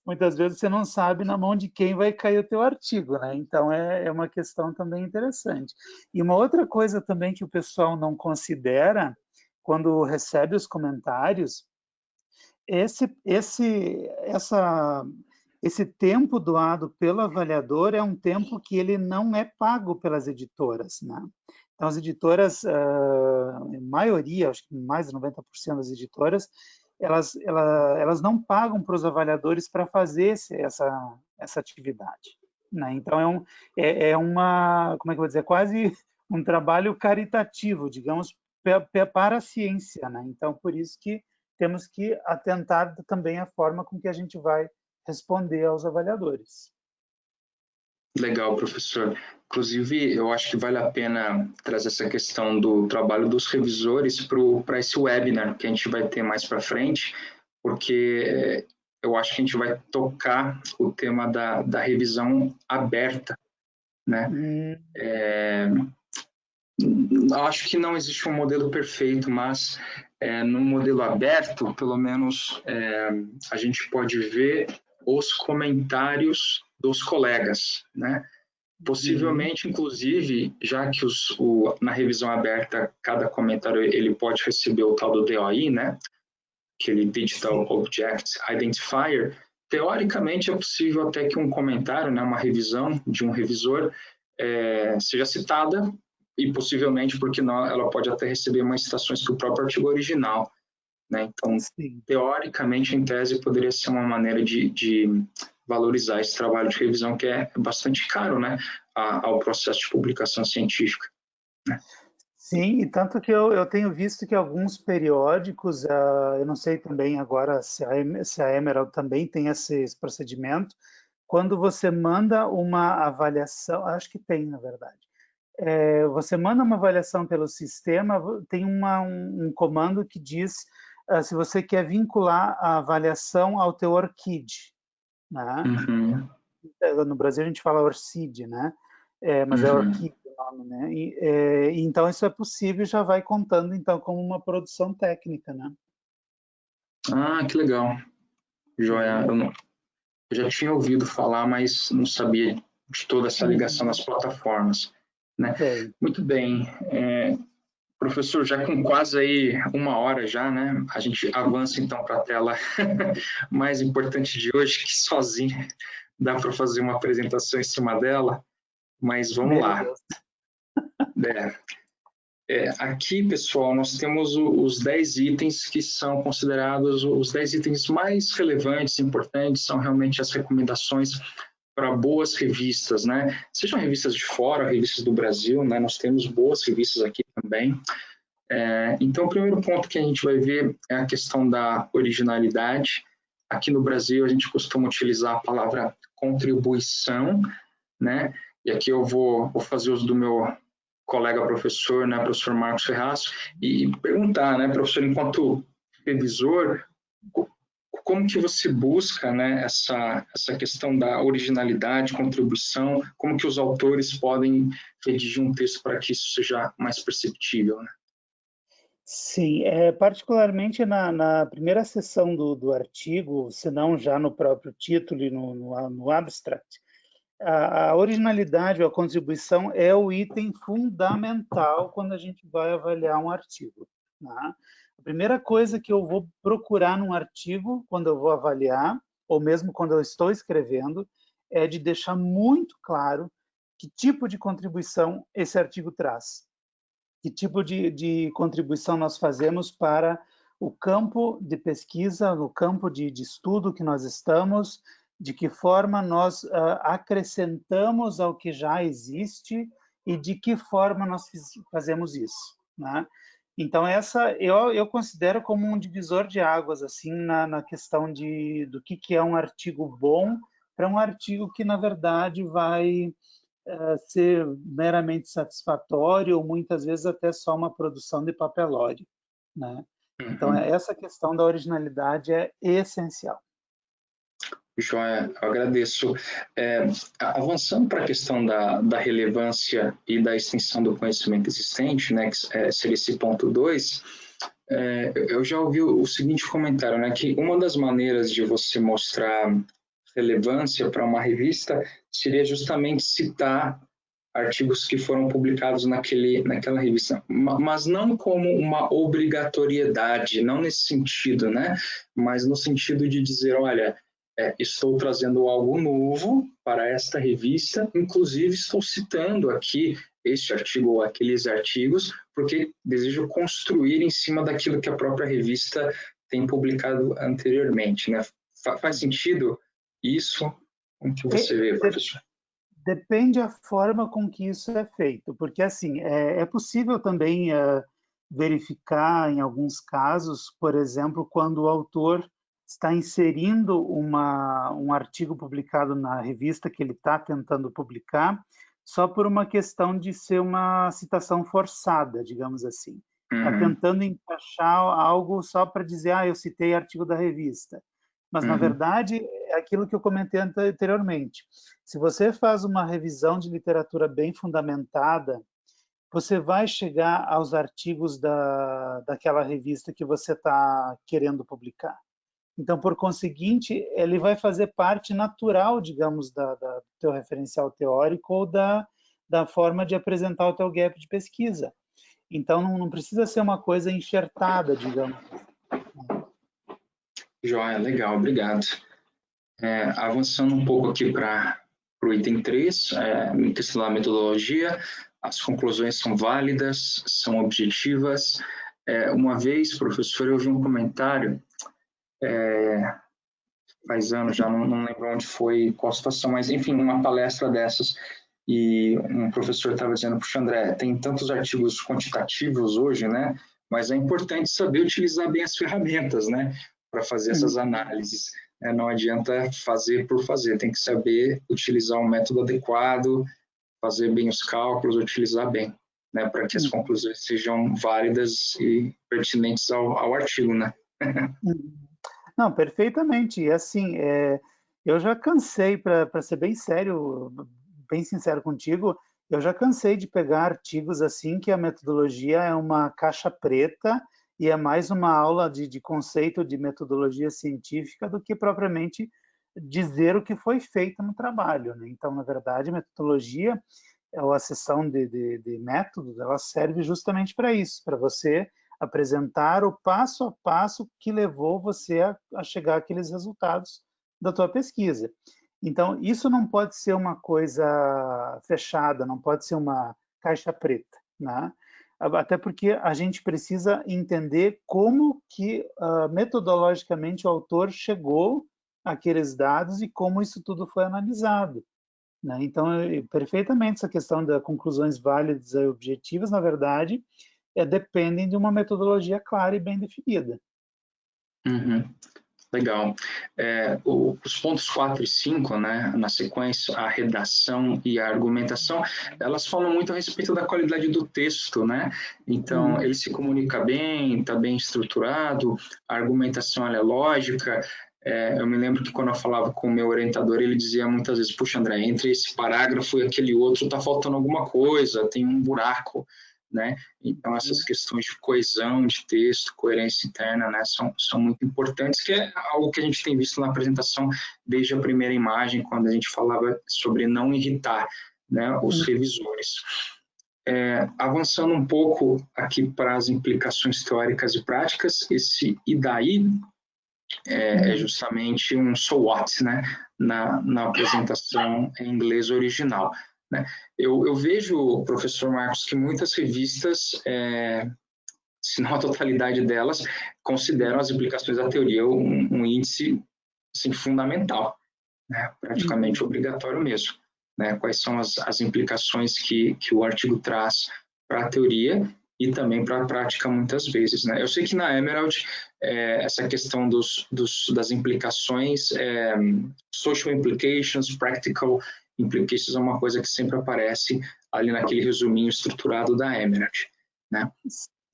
Muitas vezes você não sabe na mão de quem vai cair o teu artigo, né? Então é uma questão também interessante. E uma outra coisa também que o pessoal não considera quando recebe os comentários, esse tempo doado pelo avaliador é um tempo que ele não é pago pelas editoras, né? Então, as editoras, a maioria, acho que mais de 90% das editoras, elas não pagam para os avaliadores para fazer essa atividade, né? Então, como é que eu vou dizer, quase um trabalho caritativo, digamos, para a ciência, né? Então, por isso que temos que atentar também à forma com que a gente vai responder aos avaliadores. Legal, professor. Inclusive, eu acho que vale a pena trazer essa questão do trabalho dos revisores para esse webinar que a gente vai ter mais para frente, porque eu acho que a gente vai tocar o tema da revisão aberta, né? Acho que não existe um modelo perfeito, mas no modelo aberto, pelo menos a gente pode ver os comentários dos colegas, né? Possivelmente, inclusive, já que na revisão aberta, cada comentário ele pode receber o tal do DOI, né? Aquele Digital Object Identifier, teoricamente é possível até que um comentário, né, uma revisão de um revisor, seja citada e possivelmente, porque não, ela pode até receber mais citações que o próprio artigo original, né? Então, teoricamente, em tese, poderia ser uma maneira de valorizar esse trabalho de revisão que é bastante caro, né, ao processo de publicação científica, né? Sim, e tanto que eu tenho visto que alguns periódicos, eu não sei também agora se a Emerald também tem esse procedimento, quando você manda uma avaliação, acho que tem, na verdade, você manda uma avaliação pelo sistema, tem um comando que diz se você quer vincular a avaliação ao teu ORCID, né? No Brasil a gente fala ORCID, né? Mas é ORCID o nome, né? Então isso é possível, já vai contando então como uma produção técnica, né? Ah, que legal. Joia. Eu já tinha ouvido falar, mas não sabia de toda essa ligação nas plataformas, né? Muito bem. Professor, já com quase aí 1 hora já, né? A gente avança então para a tela mais importante de hoje, que sozinho dá para fazer uma apresentação em cima dela, mas vamos lá. Aqui, pessoal, nós temos os 10 itens que são considerados os 10 itens mais relevantes, importantes, são realmente as recomendações para boas revistas, né? Sejam revistas de fora, revistas do Brasil, né? Nós temos boas revistas aqui também. Então, o primeiro ponto que a gente vai ver é a questão da originalidade. Aqui no Brasil, a gente costuma utilizar a palavra contribuição, né? E aqui eu vou fazer uso do meu colega professor, né, professor Marcos Ferraz, e perguntar, né, professor, enquanto revisor, como que você busca, né, essa questão da originalidade, contribuição, como que os autores podem redigir um texto para que isso seja mais perceptível, né? Sim, particularmente na primeira seção do artigo, se não já no próprio título e no abstract, a originalidade ou a contribuição é o item fundamental quando a gente vai avaliar um artigo, né? A primeira coisa que eu vou procurar num artigo, quando eu vou avaliar, ou mesmo quando eu estou escrevendo, é de deixar muito claro que tipo de contribuição esse artigo traz. que tipo de contribuição nós fazemos para o campo de pesquisa, no campo de estudo que nós estamos, de que forma nós acrescentamos ao que já existe e de que forma nós fazemos isso, né? Então, essa eu considero como um divisor de águas assim na questão do que é um artigo bom para um artigo que, na verdade, vai ser meramente satisfatório ou muitas vezes até só uma produção de papelório, né? Então, essa questão da originalidade é essencial. Joia, eu agradeço. Avançando para a questão da relevância e da extensão do conhecimento existente, né, que seria esse ponto 2, eu já ouvi o seguinte comentário, né, que uma das maneiras de você mostrar relevância para uma revista seria justamente citar artigos que foram publicados naquela revista, mas não como uma obrigatoriedade, não nesse sentido, né, mas no sentido de dizer, olha, estou trazendo algo novo para esta revista, inclusive estou citando aqui este artigo ou aqueles artigos, porque desejo construir em cima daquilo que a própria revista tem publicado anteriormente, né? Faz sentido isso? Como que você vê, professor? Depende a forma com que isso é feito, porque assim, é possível também verificar em alguns casos, por exemplo, quando o autor está inserindo um artigo publicado na revista que ele está tentando publicar, só por uma questão de ser uma citação forçada, digamos assim. Está tentando encaixar algo só para dizer, eu citei artigo da revista. Mas, na verdade, é aquilo que eu comentei anteriormente. Se você faz uma revisão de literatura bem fundamentada, você vai chegar aos artigos daquela revista que você está querendo publicar. Então, por conseguinte, ele vai fazer parte natural, digamos, do teu referencial teórico ou da forma de apresentar o teu gap de pesquisa. Então, não precisa ser uma coisa enxertada, digamos. Joia, legal, obrigado. Avançando um pouco aqui para o item 3, em questão da metodologia, as conclusões são válidas, são objetivas. Uma vez, professor, eu ouvi um comentário, faz anos, já não lembro onde foi, qual situação, mas enfim, uma palestra dessas, e um professor estava dizendo, puxa, André, tem tantos artigos quantitativos hoje, né? Mas é importante saber utilizar bem as ferramentas, né? Para fazer essas análises. Não adianta fazer por fazer, tem que saber utilizar um método adequado, fazer bem os cálculos, utilizar bem, né? Para que as conclusões sejam válidas e pertinentes ao artigo, né? Não, perfeitamente. E assim, eu já cansei, para ser bem sério, bem sincero contigo, eu já cansei de pegar artigos assim que a metodologia é uma caixa preta e é mais uma aula de conceito de metodologia científica do que propriamente dizer o que foi feito no trabalho, né? Então, na verdade, a metodologia, ou a seção de métodos, ela serve justamente para isso, para você apresentar o passo a passo que levou você a chegar àqueles resultados da tua pesquisa. Então, isso não pode ser uma coisa fechada, não pode ser uma caixa preta, né? Até porque a gente precisa entender como que metodologicamente o autor chegou àqueles dados e como isso tudo foi analisado, né? Então, perfeitamente essa questão das conclusões válidas e objetivas, na verdade, dependem de uma metodologia clara e bem definida. Legal. Os pontos 4 e 5, né, na sequência, a redação e a argumentação, elas falam muito a respeito da qualidade do texto, né? Então, ele se comunica bem, está bem estruturado, a argumentação ela é lógica. Eu me lembro que quando eu falava com o meu orientador, ele dizia muitas vezes, puxa, André, entre esse parágrafo e aquele outro está faltando alguma coisa, tem um buraco, né? Então, essas questões de coesão de texto, coerência interna, né, são muito importantes, que é algo que a gente tem visto na apresentação desde a primeira imagem, quando a gente falava sobre não irritar, né, os revisores. Avançando um pouco aqui para as implicações teóricas e práticas, esse e daí é justamente um so what, né, na apresentação em inglês original. né? Eu vejo, professor Marcos, que muitas revistas, se não a totalidade delas, consideram as implicações da teoria um índice assim, fundamental, né? Praticamente obrigatório mesmo. Né? Quais são as implicações que o artigo traz para a teoria e também para a prática muitas vezes. Né? Eu sei que na Emerald, essa questão das implicações, social implications, practical implications, é uma coisa que sempre aparece ali naquele resuminho estruturado da Emerald. Né?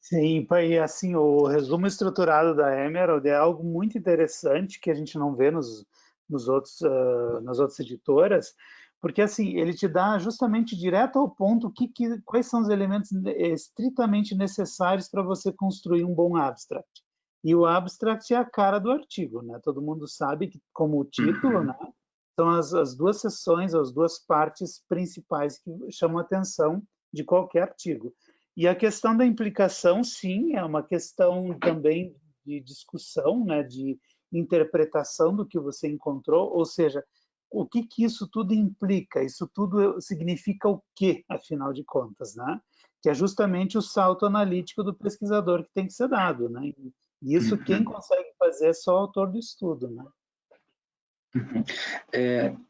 Sim, e assim, o resumo estruturado da Emerald é algo muito interessante que a gente não vê nas outras editoras, porque assim, ele te dá justamente direto ao ponto quais são os elementos estritamente necessários para você construir um bom abstract. E o abstract é a cara do artigo, né? Todo mundo sabe que, como o título, né? São as duas seções, as duas partes principais que chamam a atenção de qualquer artigo. E a questão da implicação, sim, é uma questão também de discussão, né? De interpretação do que você encontrou, ou seja, o que isso tudo implica? Isso tudo significa o quê, afinal de contas, né? Que é justamente o salto analítico do pesquisador que tem que ser dado, né? E isso quem consegue fazer é só o autor do estudo, né?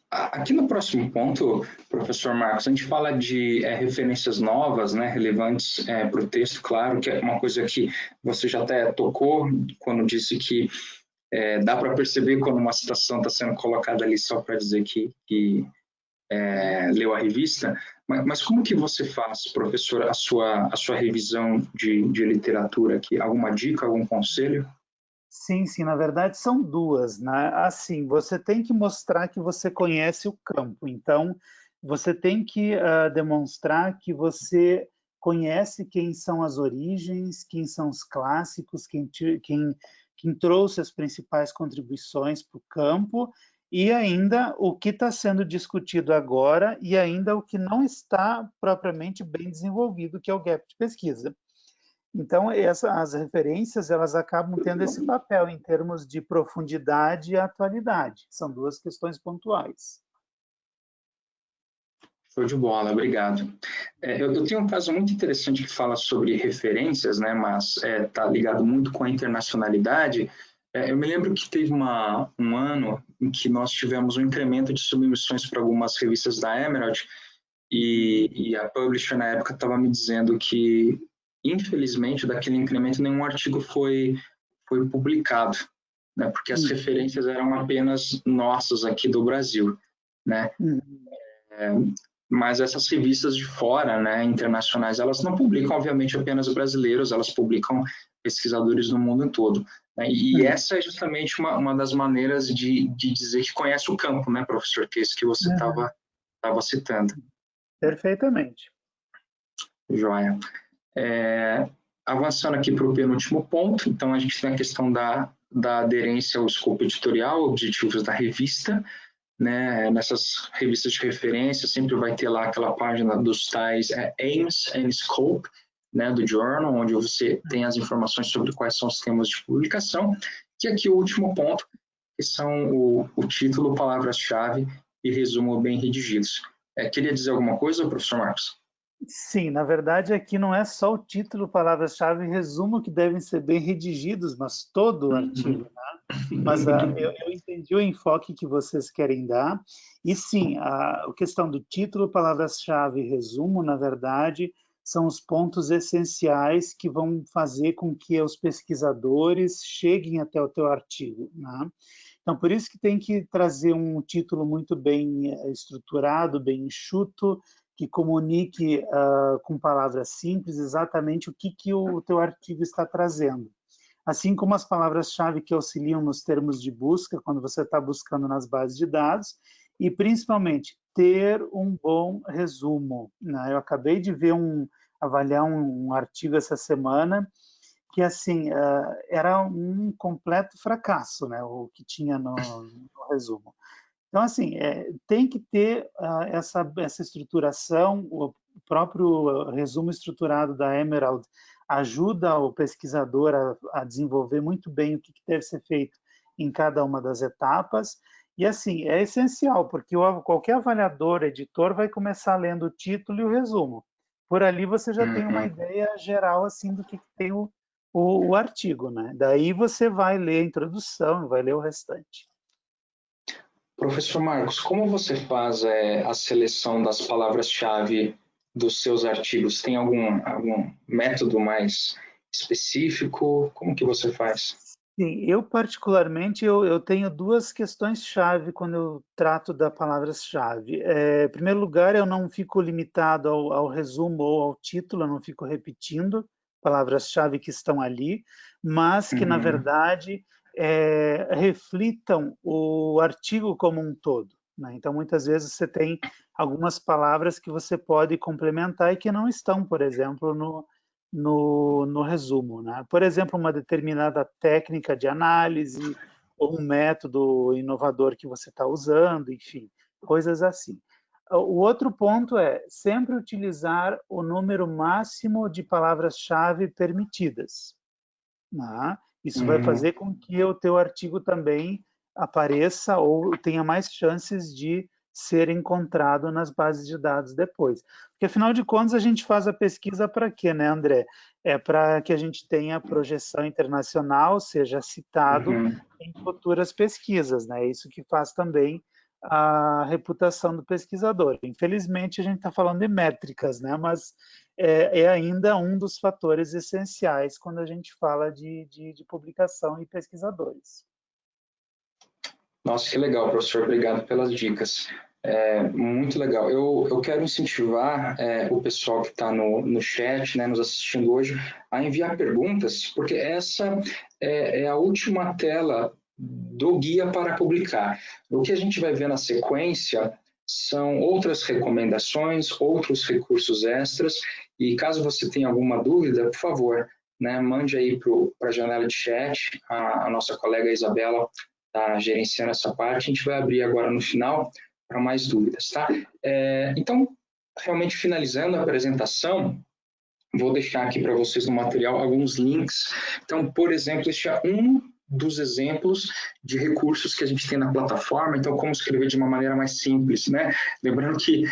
Aqui no próximo ponto, professor Marcos, a gente fala de referências novas, né, relevantes para o texto, claro, que é uma coisa que você já até tocou quando disse que dá para perceber quando uma citação está sendo colocada ali só para dizer que leu a revista, mas como que você faz, professor, a sua revisão de literatura aqui? Alguma dica, algum conselho? Sim, na verdade são duas, né? Assim, você tem que mostrar que você conhece o campo, então você tem que demonstrar que você conhece quem são as origens, quem são os clássicos, quem trouxe as principais contribuições para o campo e ainda o que está sendo discutido agora e ainda o que não está propriamente bem desenvolvido, que é o gap de pesquisa. Então, as referências elas acabam tendo esse papel em termos de profundidade e atualidade. São duas questões pontuais. Show de bola, obrigado. Eu tenho um caso muito interessante que fala sobre referências, né, mas está ligado muito com a internacionalidade. Eu me lembro que teve um ano em que nós tivemos um incremento de submissões para algumas revistas da Emerald e a publisher na época estava me dizendo que, infelizmente, daquele incremento nenhum artigo foi publicado, né, porque as referências eram apenas nossas aqui do Brasil, né? Mas essas revistas de fora, né, internacionais, elas não publicam, obviamente, apenas brasileiros, elas publicam pesquisadores do mundo todo. Né? E essa é justamente uma das maneiras de dizer que conhece o campo, né, professor, que é isso que você estava citando. Perfeitamente. Joia. Avançando aqui para o penúltimo ponto, então a gente tem a questão da aderência ao escopo editorial, objetivos da revista. Né, nessas revistas de referência sempre vai ter lá aquela página dos tais Aims and Scope, né, do journal, onde você tem as informações sobre quais são os temas de publicação, e aqui o último ponto, que são o título, palavras-chave e resumo bem redigidos. Queria dizer alguma coisa, professor Marcos? Sim, na verdade aqui não é só o título, palavras-chave e resumo que devem ser bem redigidos, mas todo o artigo, né? Mas eu entendi o enfoque que vocês querem dar. E sim, a questão do título, palavras-chave e resumo, na verdade, são os pontos essenciais que vão fazer com que os pesquisadores cheguem até o teu artigo, né? Então, por isso que tem que trazer um título muito bem estruturado, bem enxuto, que comunique com palavras simples exatamente o que o teu artigo está trazendo. Assim como as palavras-chave que auxiliam nos termos de busca, quando você está buscando nas bases de dados, e principalmente ter um bom resumo. Né? Eu acabei de avaliar um artigo essa semana que assim era um completo fracasso, né? O que tinha no resumo. Então, assim, tem que ter essa estruturação, o próprio resumo estruturado da Emerald ajuda o pesquisador a desenvolver muito bem o que deve ser feito em cada uma das etapas, E assim, é essencial, porque qualquer avaliador, editor, vai começar lendo o título e o resumo. Por ali você já tem uma ideia geral assim do que tem o artigo, né? Daí você vai ler a introdução e vai ler o restante. Professor Marcos, como você faz a seleção das palavras-chave dos seus artigos? Tem algum método mais específico? Como que você faz? Sim, eu particularmente eu tenho duas questões-chave quando eu trato da palavras-chave. Em primeiro lugar, eu não fico limitado ao resumo ou ao título, eu não fico repetindo palavras-chave que estão ali, mas que, na verdade, reflitam o artigo como um todo, né? Então, muitas vezes você tem algumas palavras que você pode complementar e que não estão, por exemplo, no resumo, né? Por exemplo, uma determinada técnica de análise ou um método inovador que você está usando, enfim, coisas assim. O outro ponto é sempre utilizar o número máximo de palavras-chave permitidas, né? Isso vai fazer com que o teu artigo também apareça ou tenha mais chances de ser encontrado nas bases de dados depois. Porque, afinal de contas, a gente faz a pesquisa para quê, né, André? É para que a gente tenha projeção internacional, seja citado em futuras pesquisas, né? É isso que faz também a reputação do pesquisador. Infelizmente, a gente está falando de métricas, né? Mas é ainda um dos fatores essenciais quando a gente fala de publicação e pesquisadores. Nossa, que legal, professor. Obrigado pelas dicas. Muito legal. Eu quero incentivar o pessoal que está no chat, né, nos assistindo hoje, a enviar perguntas, porque essa é a última tela do guia para publicar. O que a gente vai ver na sequência são outras recomendações, outros recursos extras, e caso você tenha alguma dúvida, por favor, né, mande aí para a janela de chat, a nossa colega Isabela está gerenciando essa parte, a gente vai abrir agora no final para mais dúvidas, tá? Então, realmente finalizando a apresentação, vou deixar aqui para vocês no material alguns links. Então, por exemplo, este é um dos exemplos de recursos que a gente tem na plataforma, então como escrever de uma maneira mais simples, né? Lembrando que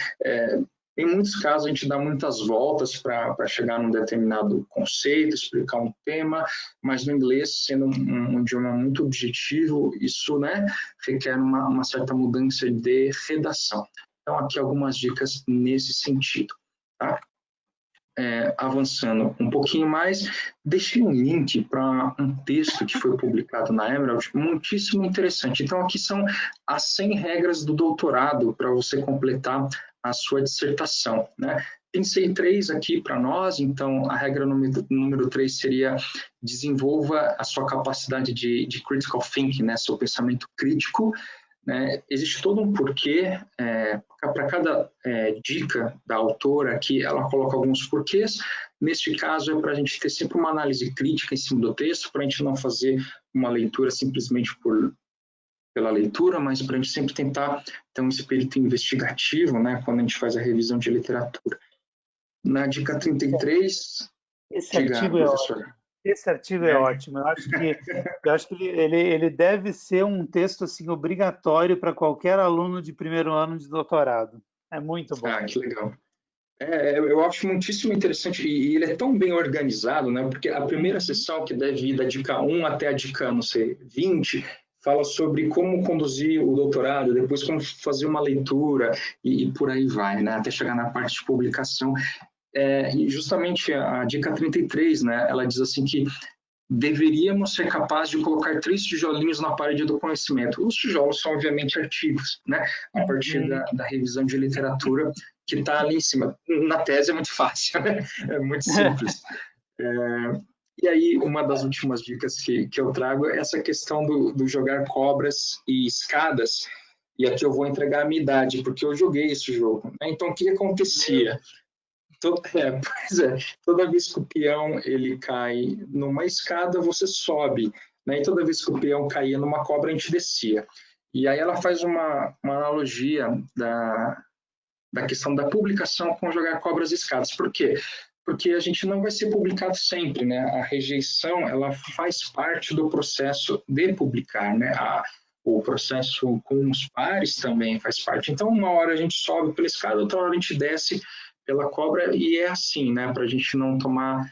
em muitos casos a gente dá muitas voltas para chegar num determinado conceito, explicar um tema, mas no inglês, sendo um idioma muito objetivo, isso, né, requer uma certa mudança de redação. Então aqui algumas dicas nesse sentido, tá? Avançando um pouquinho mais, deixei um link para um texto que foi publicado na Emerald, muitíssimo interessante. Então, aqui são as 100 regras do doutorado para você completar a sua dissertação, né? Pensei 3 aqui para nós, então a regra número 3 seria desenvolva a sua capacidade de critical thinking, né? Seu pensamento crítico. Né? Existe todo um porquê, para cada dica da autora aqui, ela coloca alguns porquês. Neste caso, é para a gente ter sempre uma análise crítica em cima do texto, para a gente não fazer uma leitura simplesmente pela leitura, mas para a gente sempre tentar ter um espírito investigativo, né, quando a gente faz a revisão de literatura. Na dica 33, esse artigo professor. Esse artigo é ótimo. Eu acho que ele deve ser um texto assim, obrigatório para qualquer aluno de primeiro ano de doutorado. É muito bom. Ah, que legal. Eu acho muitíssimo interessante e ele é tão bem organizado, né? Porque a primeira sessão, que deve ir da dica 1 até a dica, não sei, 20, fala sobre como conduzir o doutorado, depois como fazer uma leitura e por aí vai, né? Até chegar na parte de publicação. E justamente a dica 33, né? Ela diz assim que deveríamos ser capazes de colocar 3 tijolinhos na parede do conhecimento. Os tijolos são, obviamente, artigos, né? A partir da revisão de literatura que está ali em cima. Na tese é muito fácil, né? É muito simples. E aí, uma das últimas dicas que eu trago é essa questão do jogar cobras e escadas. E aqui eu vou entregar a minha idade, porque eu joguei esse jogo. Né? Então, o que acontecia? Toda vez que o peão ele cai numa escada, você sobe, né? E toda vez que o peão caía numa cobra, a gente descia. E aí ela faz uma analogia da questão da publicação com jogar cobras e escadas. Por quê? Porque a gente não vai ser publicado sempre, né? A rejeição, ela faz parte do processo de publicar, né? o processo com os pares também faz parte. Então, uma hora a gente sobe pela escada, outra hora a gente desce pela cobra, e é assim, né, para a gente não tomar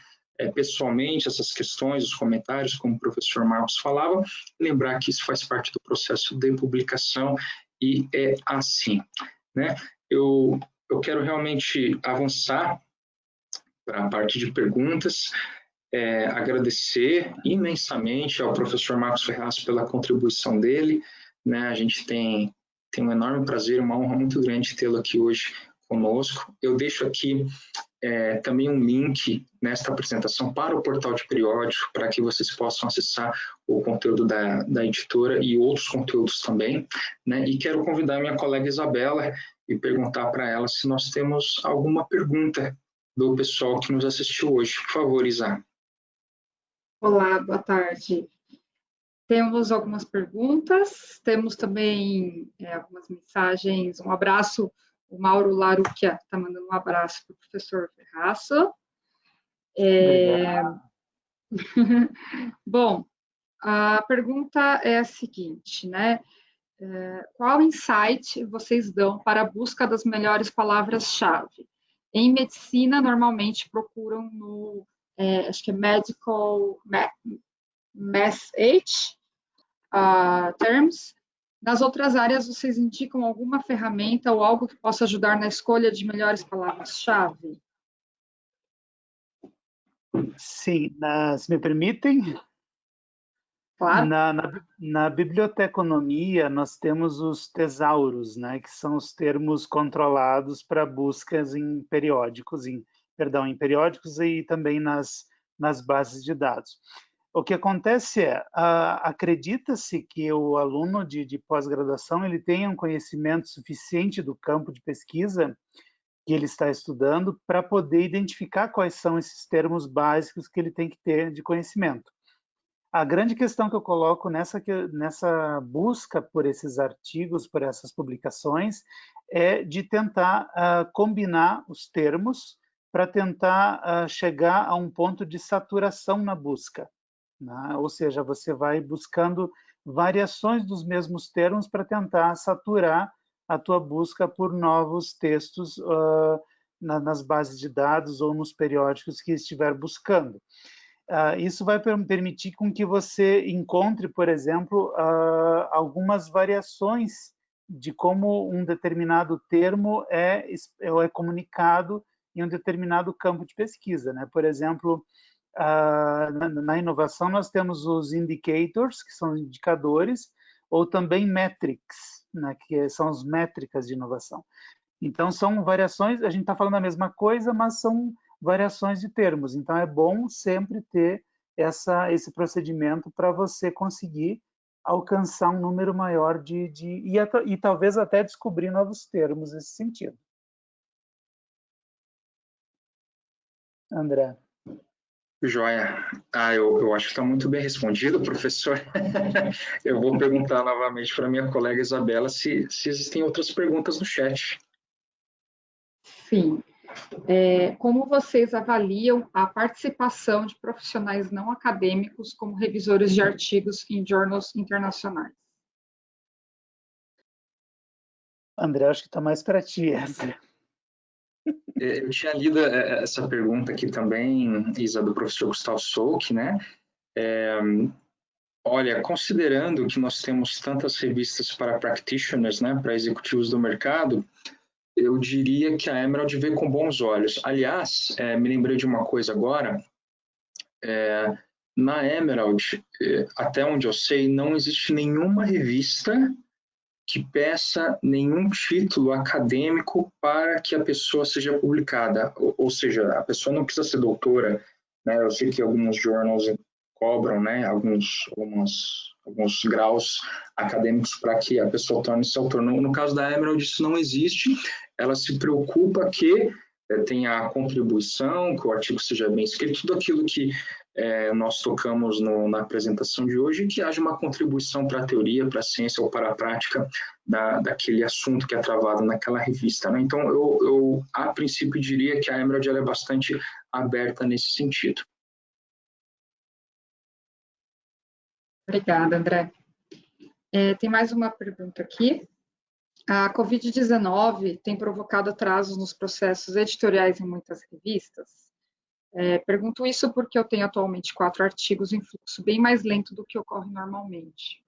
pessoalmente essas questões, os comentários, como o professor Marcos falava, lembrar que isso faz parte do processo de publicação e é assim, né? Eu quero realmente avançar para a parte de perguntas, agradecer imensamente ao professor Marcos Ferraz pela contribuição dele, né? A gente tem um enorme prazer, uma honra muito grande tê-lo aqui hoje conosco. Eu deixo aqui também um link nesta apresentação para o portal de periódico, para que vocês possam acessar o conteúdo da editora e outros conteúdos também, né? E quero convidar minha colega Isabela e perguntar para ela se nós temos alguma pergunta do pessoal que nos assistiu hoje. Por favor, Isa. Olá, boa tarde. Temos algumas perguntas, temos também algumas mensagens. Um abraço, o Mauro Larucchia está mandando um abraço para o professor Ferraço. Bom, a pergunta é a seguinte, né? Qual insight vocês dão para a busca das melhores palavras-chave? Em medicina, normalmente procuram no, acho que é Medical Message Terms. Nas outras áreas, vocês indicam alguma ferramenta ou algo que possa ajudar na escolha de melhores palavras-chave? Sim, se me permitem? Claro. Na biblioteconomia, nós temos os tesauros, né, que são os termos controlados para buscas em periódicos, em periódicos e também nas bases de dados. O que acontece acredita-se que o aluno de pós-graduação ele tenha um conhecimento suficiente do campo de pesquisa que ele está estudando para poder identificar quais são esses termos básicos que ele tem que ter de conhecimento. A grande questão que eu coloco nessa busca por esses artigos, por essas publicações, é de tentar combinar os termos para tentar chegar a um ponto de saturação na busca, né? Ou seja, você vai buscando variações dos mesmos termos para tentar saturar a tua busca por novos textos nas bases de dados ou nos periódicos que estiver buscando. Isso vai permitir com que você encontre, por exemplo, algumas variações de como um determinado termo é comunicado em um determinado campo de pesquisa, né? Por exemplo, na inovação nós temos os indicators, que são indicadores, ou também metrics, né? Que são as métricas de inovação. Então, são variações, a gente está falando a mesma coisa, mas são variações de termos. Então, é bom sempre ter esse procedimento para você conseguir alcançar um número maior e talvez até descobrir novos termos nesse sentido. André. Joia. Eu acho que está muito bem respondido, professor. Eu vou perguntar novamente para minha colega Isabela se existem outras perguntas no chat. Sim. Como vocês avaliam a participação de profissionais não acadêmicos como revisores de artigos em journals internacionais? André, acho que está mais para ti essa. Eu tinha lido essa pergunta aqui também, Isa, do professor Gustavo Souck, né? Olha, considerando que nós temos tantas revistas para practitioners, né, para executivos do mercado, eu diria que a Emerald vê com bons olhos. Aliás, me lembrei de uma coisa agora. Na Emerald, até onde eu sei, não existe nenhuma revista que peça nenhum título acadêmico para que a pessoa seja publicada. Ou seja, a pessoa não precisa ser doutora, né? Eu sei que alguns journals cobram, né, alguns graus acadêmicos para que a pessoa torne-se autor. No caso da Emerald, isso não existe. Ela se preocupa que tenha a contribuição, que o artigo seja bem escrito, tudo aquilo que nós tocamos na apresentação de hoje, que haja uma contribuição para a teoria, para a ciência ou para a prática daquele assunto que é travado naquela revista, né? Então, eu a princípio diria que a Emerald ela é bastante aberta nesse sentido. Obrigada, André. Tem mais uma pergunta aqui. A Covid-19 tem provocado atrasos nos processos editoriais em muitas revistas? Pergunto isso porque eu tenho atualmente 4 artigos em fluxo bem mais lento do que ocorre normalmente.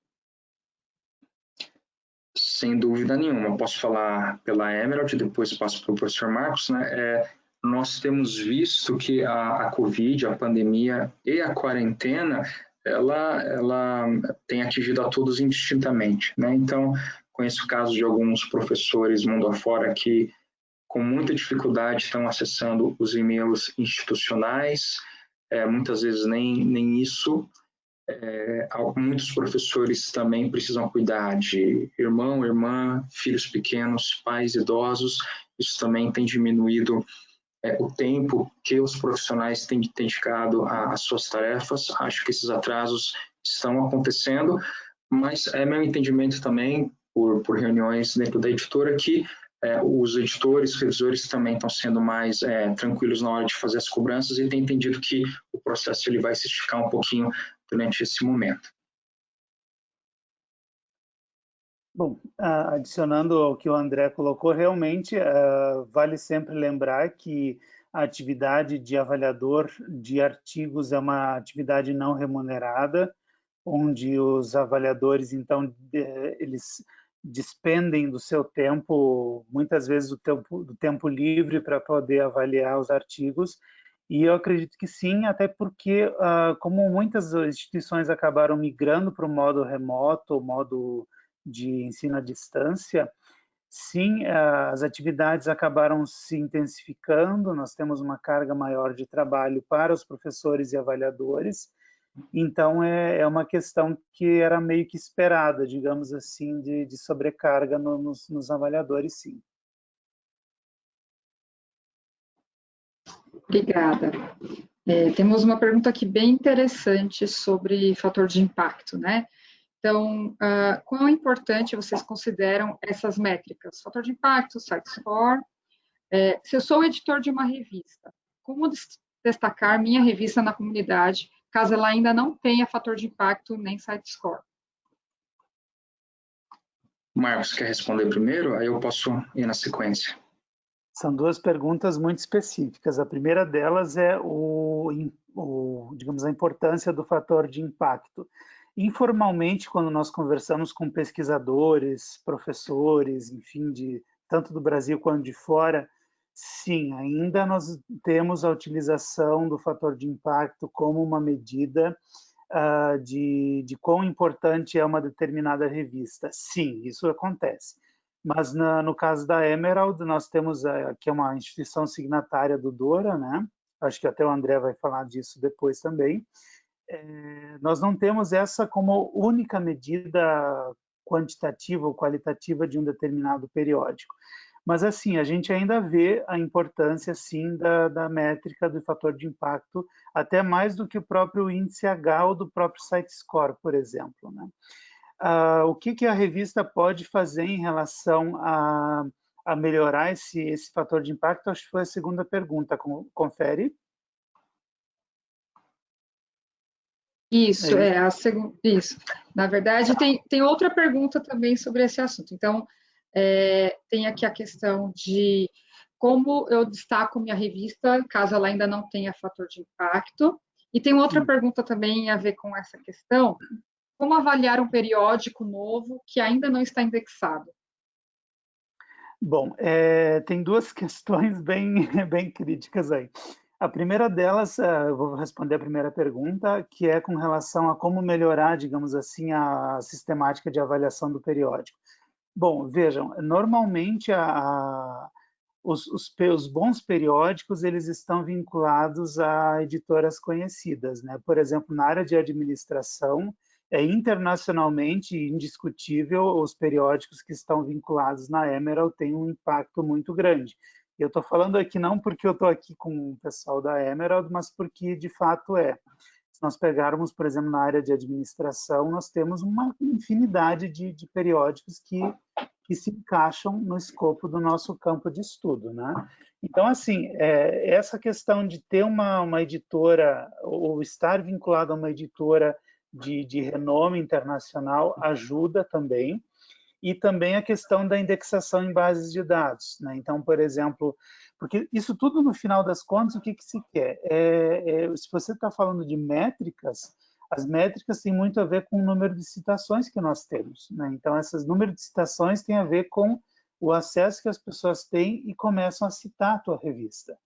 Sem dúvida nenhuma. Posso falar pela Emerald, depois passo para o professor Marcos, né? Nós temos visto que a Covid, a pandemia e a quarentena, ela tem atingido a todos indistintamente, né? Então, conheço casos de alguns professores mundo afora que, com muita dificuldade, estão acessando os e-mails institucionais, muitas vezes nem isso. Muitos professores também precisam cuidar de irmão, irmã, filhos pequenos, pais idosos. Isso também tem diminuído o tempo que os profissionais têm dedicado às suas tarefas. Acho que esses atrasos estão acontecendo, mas é meu entendimento também, por reuniões dentro da editora, que os editores, revisores também estão sendo mais tranquilos na hora de fazer as cobranças e têm entendido que o processo ele vai se esticar um pouquinho durante esse momento. Bom, adicionando ao que o André colocou, realmente vale sempre lembrar que a atividade de avaliador de artigos é uma atividade não remunerada, onde os avaliadores, então, eles despendem do seu tempo, muitas vezes do tempo livre para poder avaliar os artigos, e eu acredito que sim, até porque, como muitas instituições acabaram migrando para o modo remoto, o modo de ensino à distância, sim, as atividades acabaram se intensificando, nós temos uma carga maior de trabalho para os professores e avaliadores, então é uma questão que era meio que esperada, digamos assim, de sobrecarga nos avaliadores, sim. Obrigada. Temos uma pergunta aqui bem interessante sobre fator de impacto, né? Então, quão importante vocês consideram essas métricas? Fator de impacto, site score. Se eu sou editor de uma revista, como destacar minha revista na comunidade, caso ela ainda não tenha fator de impacto nem site score? Marcos, quer responder primeiro? Aí eu posso ir na sequência. São duas perguntas muito específicas. A primeira delas é digamos, a importância do fator de impacto. Informalmente, quando nós conversamos com pesquisadores, professores, enfim, tanto do Brasil quanto de fora, sim, ainda nós temos a utilização do fator de impacto como uma medida de quão importante é uma determinada revista. Sim, isso acontece. Mas no caso da Emerald, nós temos que é uma instituição signatária do DORA, né? Acho que até o André vai falar disso depois também. Nós não temos essa como única medida quantitativa ou qualitativa de um determinado periódico. Mas, assim, a gente ainda vê a importância, sim, da métrica do fator de impacto, até mais do que o próprio índice H ou do próprio site score, por exemplo, né? O que a revista pode fazer em relação a melhorar esse fator de impacto? Acho que foi a segunda pergunta. Confere. Isso, a segunda. Isso. Na verdade, tem outra pergunta também sobre esse assunto. Então, tem aqui a questão de como eu destaco minha revista, caso ela ainda não tenha fator de impacto. E tem outra pergunta também a ver com essa questão. Como avaliar um periódico novo que ainda não está indexado? Bom, tem duas questões bem críticas aí. A primeira delas, eu vou responder a primeira pergunta, que é com relação a como melhorar, digamos assim, a sistemática de avaliação do periódico. Bom, vejam, normalmente os bons periódicos eles estão vinculados a editoras conhecidas, né? Por exemplo, na área de administração, internacionalmente indiscutível, os periódicos que estão vinculados na Emerald têm um impacto muito grande. Eu estou falando aqui não porque eu estou aqui com o pessoal da Emerald, mas porque de fato é. Se nós pegarmos, por exemplo, na área de administração, nós temos uma infinidade de periódicos que se encaixam no escopo do nosso campo de estudo, né? Então, assim, essa questão de ter uma editora ou estar vinculado a uma editora de renome internacional ajuda também, e também a questão da indexação em bases de dados, né? Então, por exemplo, porque isso tudo, no final das contas, o que se quer? Se você está falando de métricas, as métricas têm muito a ver com o número de citações que nós temos, né? Então, esses números de citações têm a ver com o acesso que as pessoas têm e começam a citar a tua revista.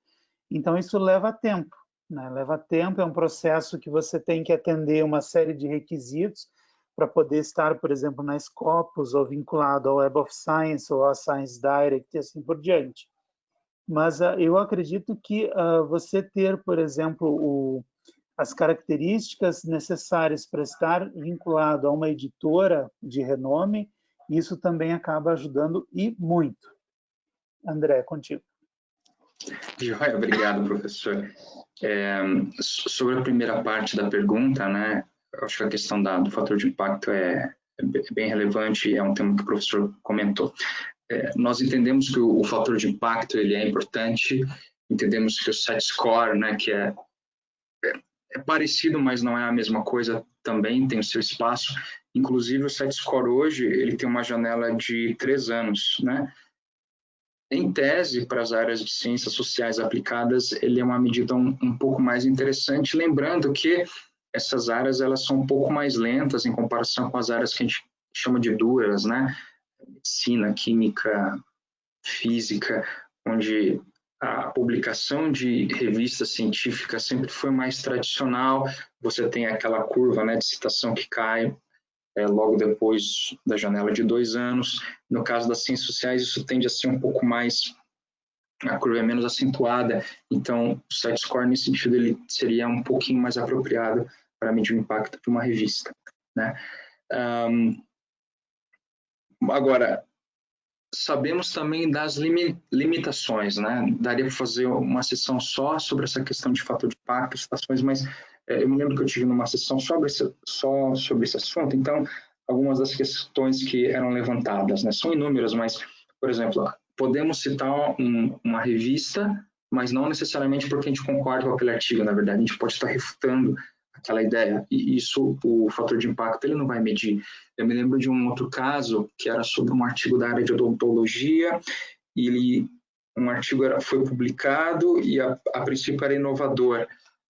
Então, isso leva tempo, né? Leva tempo, é um processo que você tem que atender uma série de requisitos para poder estar, por exemplo, na Scopus, ou vinculado ao Web of Science, ou à Science Direct, e assim por diante. Mas eu acredito que você ter, por exemplo, as características necessárias para estar vinculado a uma editora de renome, isso também acaba ajudando e muito. André, contigo. Joia, obrigado, professor. Sobre a primeira parte da pergunta, né, eu acho que a questão do fator de impacto é bem relevante, é um tema que o professor comentou. Nós entendemos que o fator de impacto ele é importante, entendemos que o set score, né, que é parecido, mas não é a mesma coisa, também tem o seu espaço. Inclusive, o set score hoje ele tem uma janela de 3 anos, né? Em tese, para as áreas de ciências sociais aplicadas, ele é uma medida um pouco mais interessante, lembrando que essas áreas elas são um pouco mais lentas em comparação com as áreas que a gente chama de duras, né? Medicina, química, física, onde a publicação de revistas científicas sempre foi mais tradicional, você tem aquela curva, né, de citação que cai logo depois da janela de 2 anos. No caso das ciências sociais, isso tende a ser um pouco mais, a curva é menos acentuada, então o set score nesse sentido ele seria um pouquinho mais apropriado para medir o impacto de uma revista, né? Agora, sabemos também das limitações, né? Daria para fazer uma sessão só sobre essa questão de fator de impacto, citações, mas eu me lembro que eu tive numa sessão só sobre esse assunto, então algumas das questões que eram levantadas, né? São inúmeras, mas, por exemplo, podemos citar uma revista, mas não necessariamente porque a gente concorda com aquele artigo, na verdade, a gente pode estar refutando aquela ideia, e isso, o fator de impacto, ele não vai medir. Eu me lembro de um outro caso, que era sobre um artigo da área de odontologia, e um artigo foi publicado, e a princípio era inovador,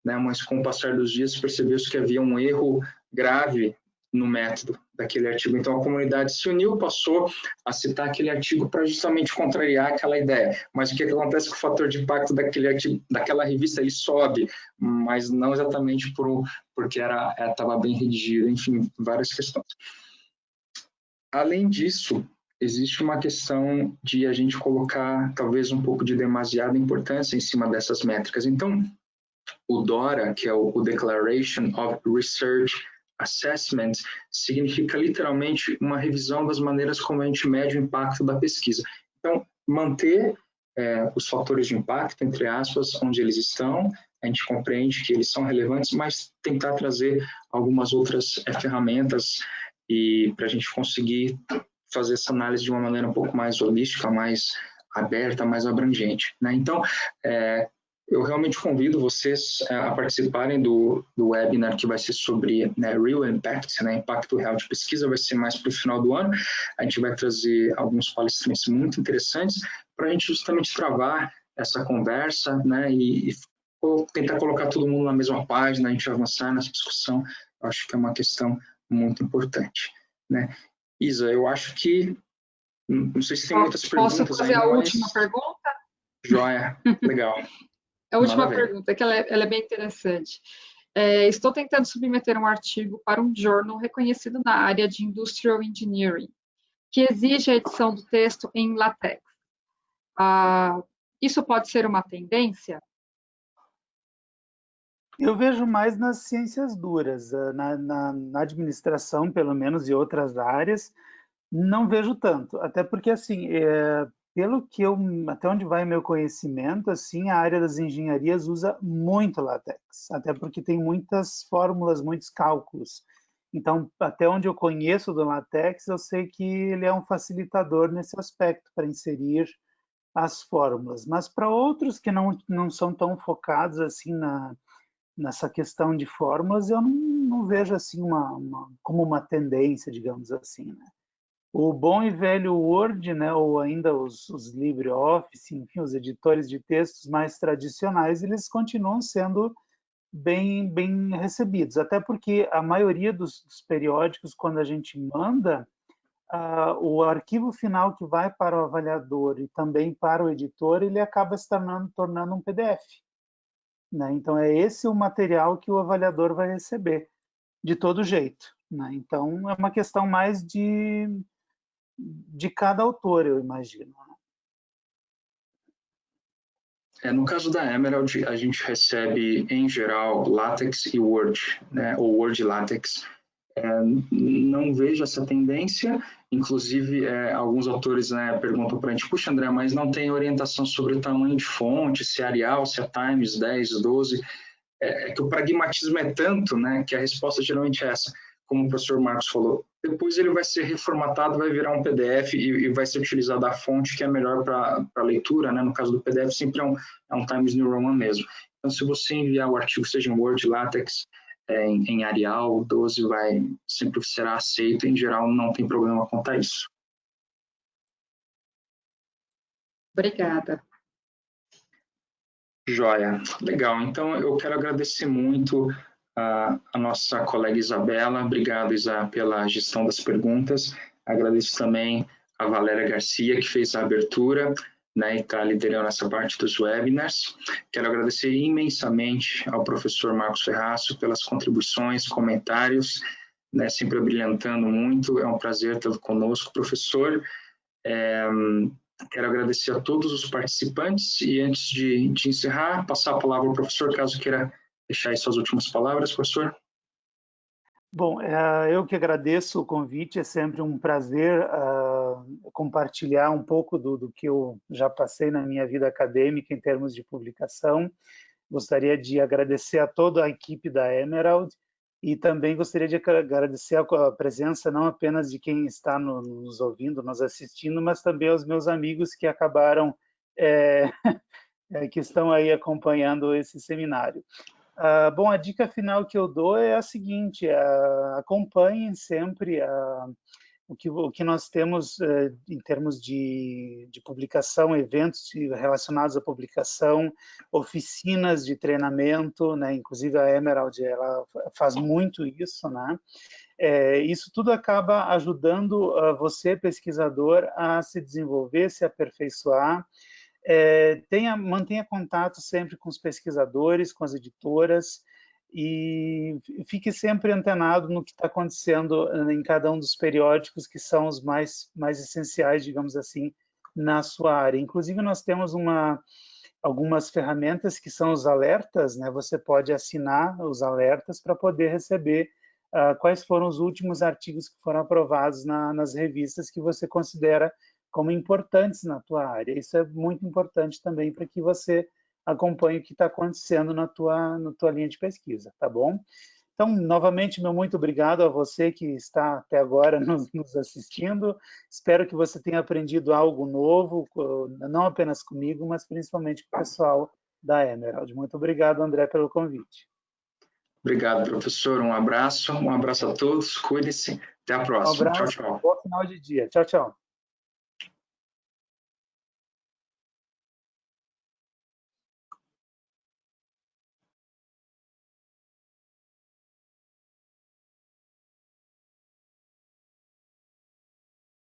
né? Mas com o passar dos dias percebeu-se que havia um erro grave no método daquele artigo. Então a comunidade se uniu, passou a citar aquele artigo para justamente contrariar aquela ideia. Mas o que acontece com o fator de impacto daquele artigo, daquela revista, ele sobe, mas não exatamente porque estava bem redigido, enfim, várias questões. Além disso, existe uma questão de a gente colocar talvez um pouco de demasiada importância em cima dessas métricas. Então, o DORA, que é o Declaration of Research Assessment, significa literalmente uma revisão das maneiras como a gente mede o impacto da pesquisa. Então, manter os fatores de impacto, entre aspas, onde eles estão, a gente compreende que eles são relevantes, mas tentar trazer algumas outras ferramentas e para a gente conseguir fazer essa análise de uma maneira um pouco mais holística, mais aberta, mais abrangente, né? Então, eu realmente convido vocês a participarem do webinar que vai ser sobre, né, Real Impact, né, impacto real de pesquisa, vai ser mais para o final do ano. A gente vai trazer alguns palestrantes muito interessantes para a gente justamente travar essa conversa, né, e tentar colocar todo mundo na mesma página, a gente avançar nessa discussão. Eu acho que é uma questão muito importante, né. Isa, eu acho que, não sei se tem muitas perguntas. Posso fazer ainda, a última pergunta? Joia, legal. A última pergunta, que ela é bem interessante. Estou tentando submeter um artigo para um journal reconhecido na área de Industrial Engineering, que exige a edição do texto em LaTeX. Isso pode ser uma tendência? Eu vejo mais nas ciências duras, na administração, pelo menos, e outras áreas, não vejo tanto. Até porque, assim, até onde vai meu conhecimento, assim, a área das engenharias usa muito LaTeX, até porque tem muitas fórmulas, muitos cálculos. Então, até onde eu conheço do LaTeX, eu sei que ele é um facilitador nesse aspecto, para inserir as fórmulas. Mas para outros que não são tão focados assim nessa questão de fórmulas, eu não vejo assim como uma tendência, digamos assim, né? O bom e velho Word, né, ou ainda os LibreOffice, enfim, os editores de textos mais tradicionais, eles continuam sendo bem recebidos, até porque a maioria dos periódicos, quando a gente manda, o arquivo final que vai para o avaliador e também para o editor, ele acaba se tornando um PDF. Né? Então, é esse o material que o avaliador vai receber, de todo jeito. Né? Então, é uma questão mais de cada autor, eu imagino. No caso da Emerald, a gente recebe, em geral, LaTeX e Word, né? Ou Word e LaTeX. Não vejo essa tendência, inclusive alguns autores, né, perguntam para a gente, puxa, André, mas não tem orientação sobre o tamanho de fonte, se é Arial, se é Times, 10, 12, é que o pragmatismo é tanto, né, que a resposta geralmente é essa, como o professor Marcos falou, depois ele vai ser reformatado, vai virar um PDF e vai ser utilizada a fonte que é melhor para leitura, né, no caso do PDF sempre é um Times New Roman mesmo. Então, se você enviar o artigo, seja em Word, LaTeX, em Arial, 12 sempre será aceito, em geral não tem problema quanto a isso. Obrigada. Joia, legal. Então eu quero agradecer muito a nossa colega Isabela. Obrigado, Isa, pela gestão das perguntas. Agradeço também a Valéria Garcia, que fez a abertura, né, e está liderando essa parte dos webinars. Quero agradecer imensamente ao professor Marcos Ferraço pelas contribuições, comentários, né, sempre brilhantando muito. É um prazer tê-lo conosco, professor. Quero agradecer a todos os participantes e antes de encerrar, passar a palavra ao professor, caso queira deixar aí suas últimas palavras, professor. Bom, eu que agradeço o convite, é sempre um prazer compartilhar um pouco do que eu já passei na minha vida acadêmica em termos de publicação. Gostaria de agradecer a toda a equipe da Emerald e também gostaria de agradecer a presença não apenas de quem está nos ouvindo, nos assistindo, mas também aos meus amigos que acabaram, que estão aí acompanhando esse seminário. Bom, a dica final que eu dou é a seguinte, acompanhem sempre o que nós temos em termos de publicação, eventos relacionados à publicação, oficinas de treinamento, né? Inclusive a Emerald ela faz muito isso, né? Isso tudo acaba ajudando você, pesquisador, a se desenvolver, se aperfeiçoar. Mantenha contato sempre com os pesquisadores, com as editoras e fique sempre antenado no que está acontecendo em cada um dos periódicos que são os mais essenciais, digamos assim, na sua área. Inclusive, nós temos algumas ferramentas que são os alertas, né? Você pode assinar os alertas para poder receber quais foram os últimos artigos que foram aprovados nas revistas que você considera como importantes na tua área. Isso é muito importante também para que você acompanhe o que está acontecendo na tua linha de pesquisa, tá bom? Então, novamente, meu muito obrigado a você que está até agora nos assistindo. Espero que você tenha aprendido algo novo, não apenas comigo, mas principalmente com o pessoal da Emerald. Muito obrigado, André, pelo convite. Obrigado, professor. Um abraço a todos. Cuide-se. Até a próxima. Um abraço, tchau, tchau. bom final de dia. Tchau, tchau.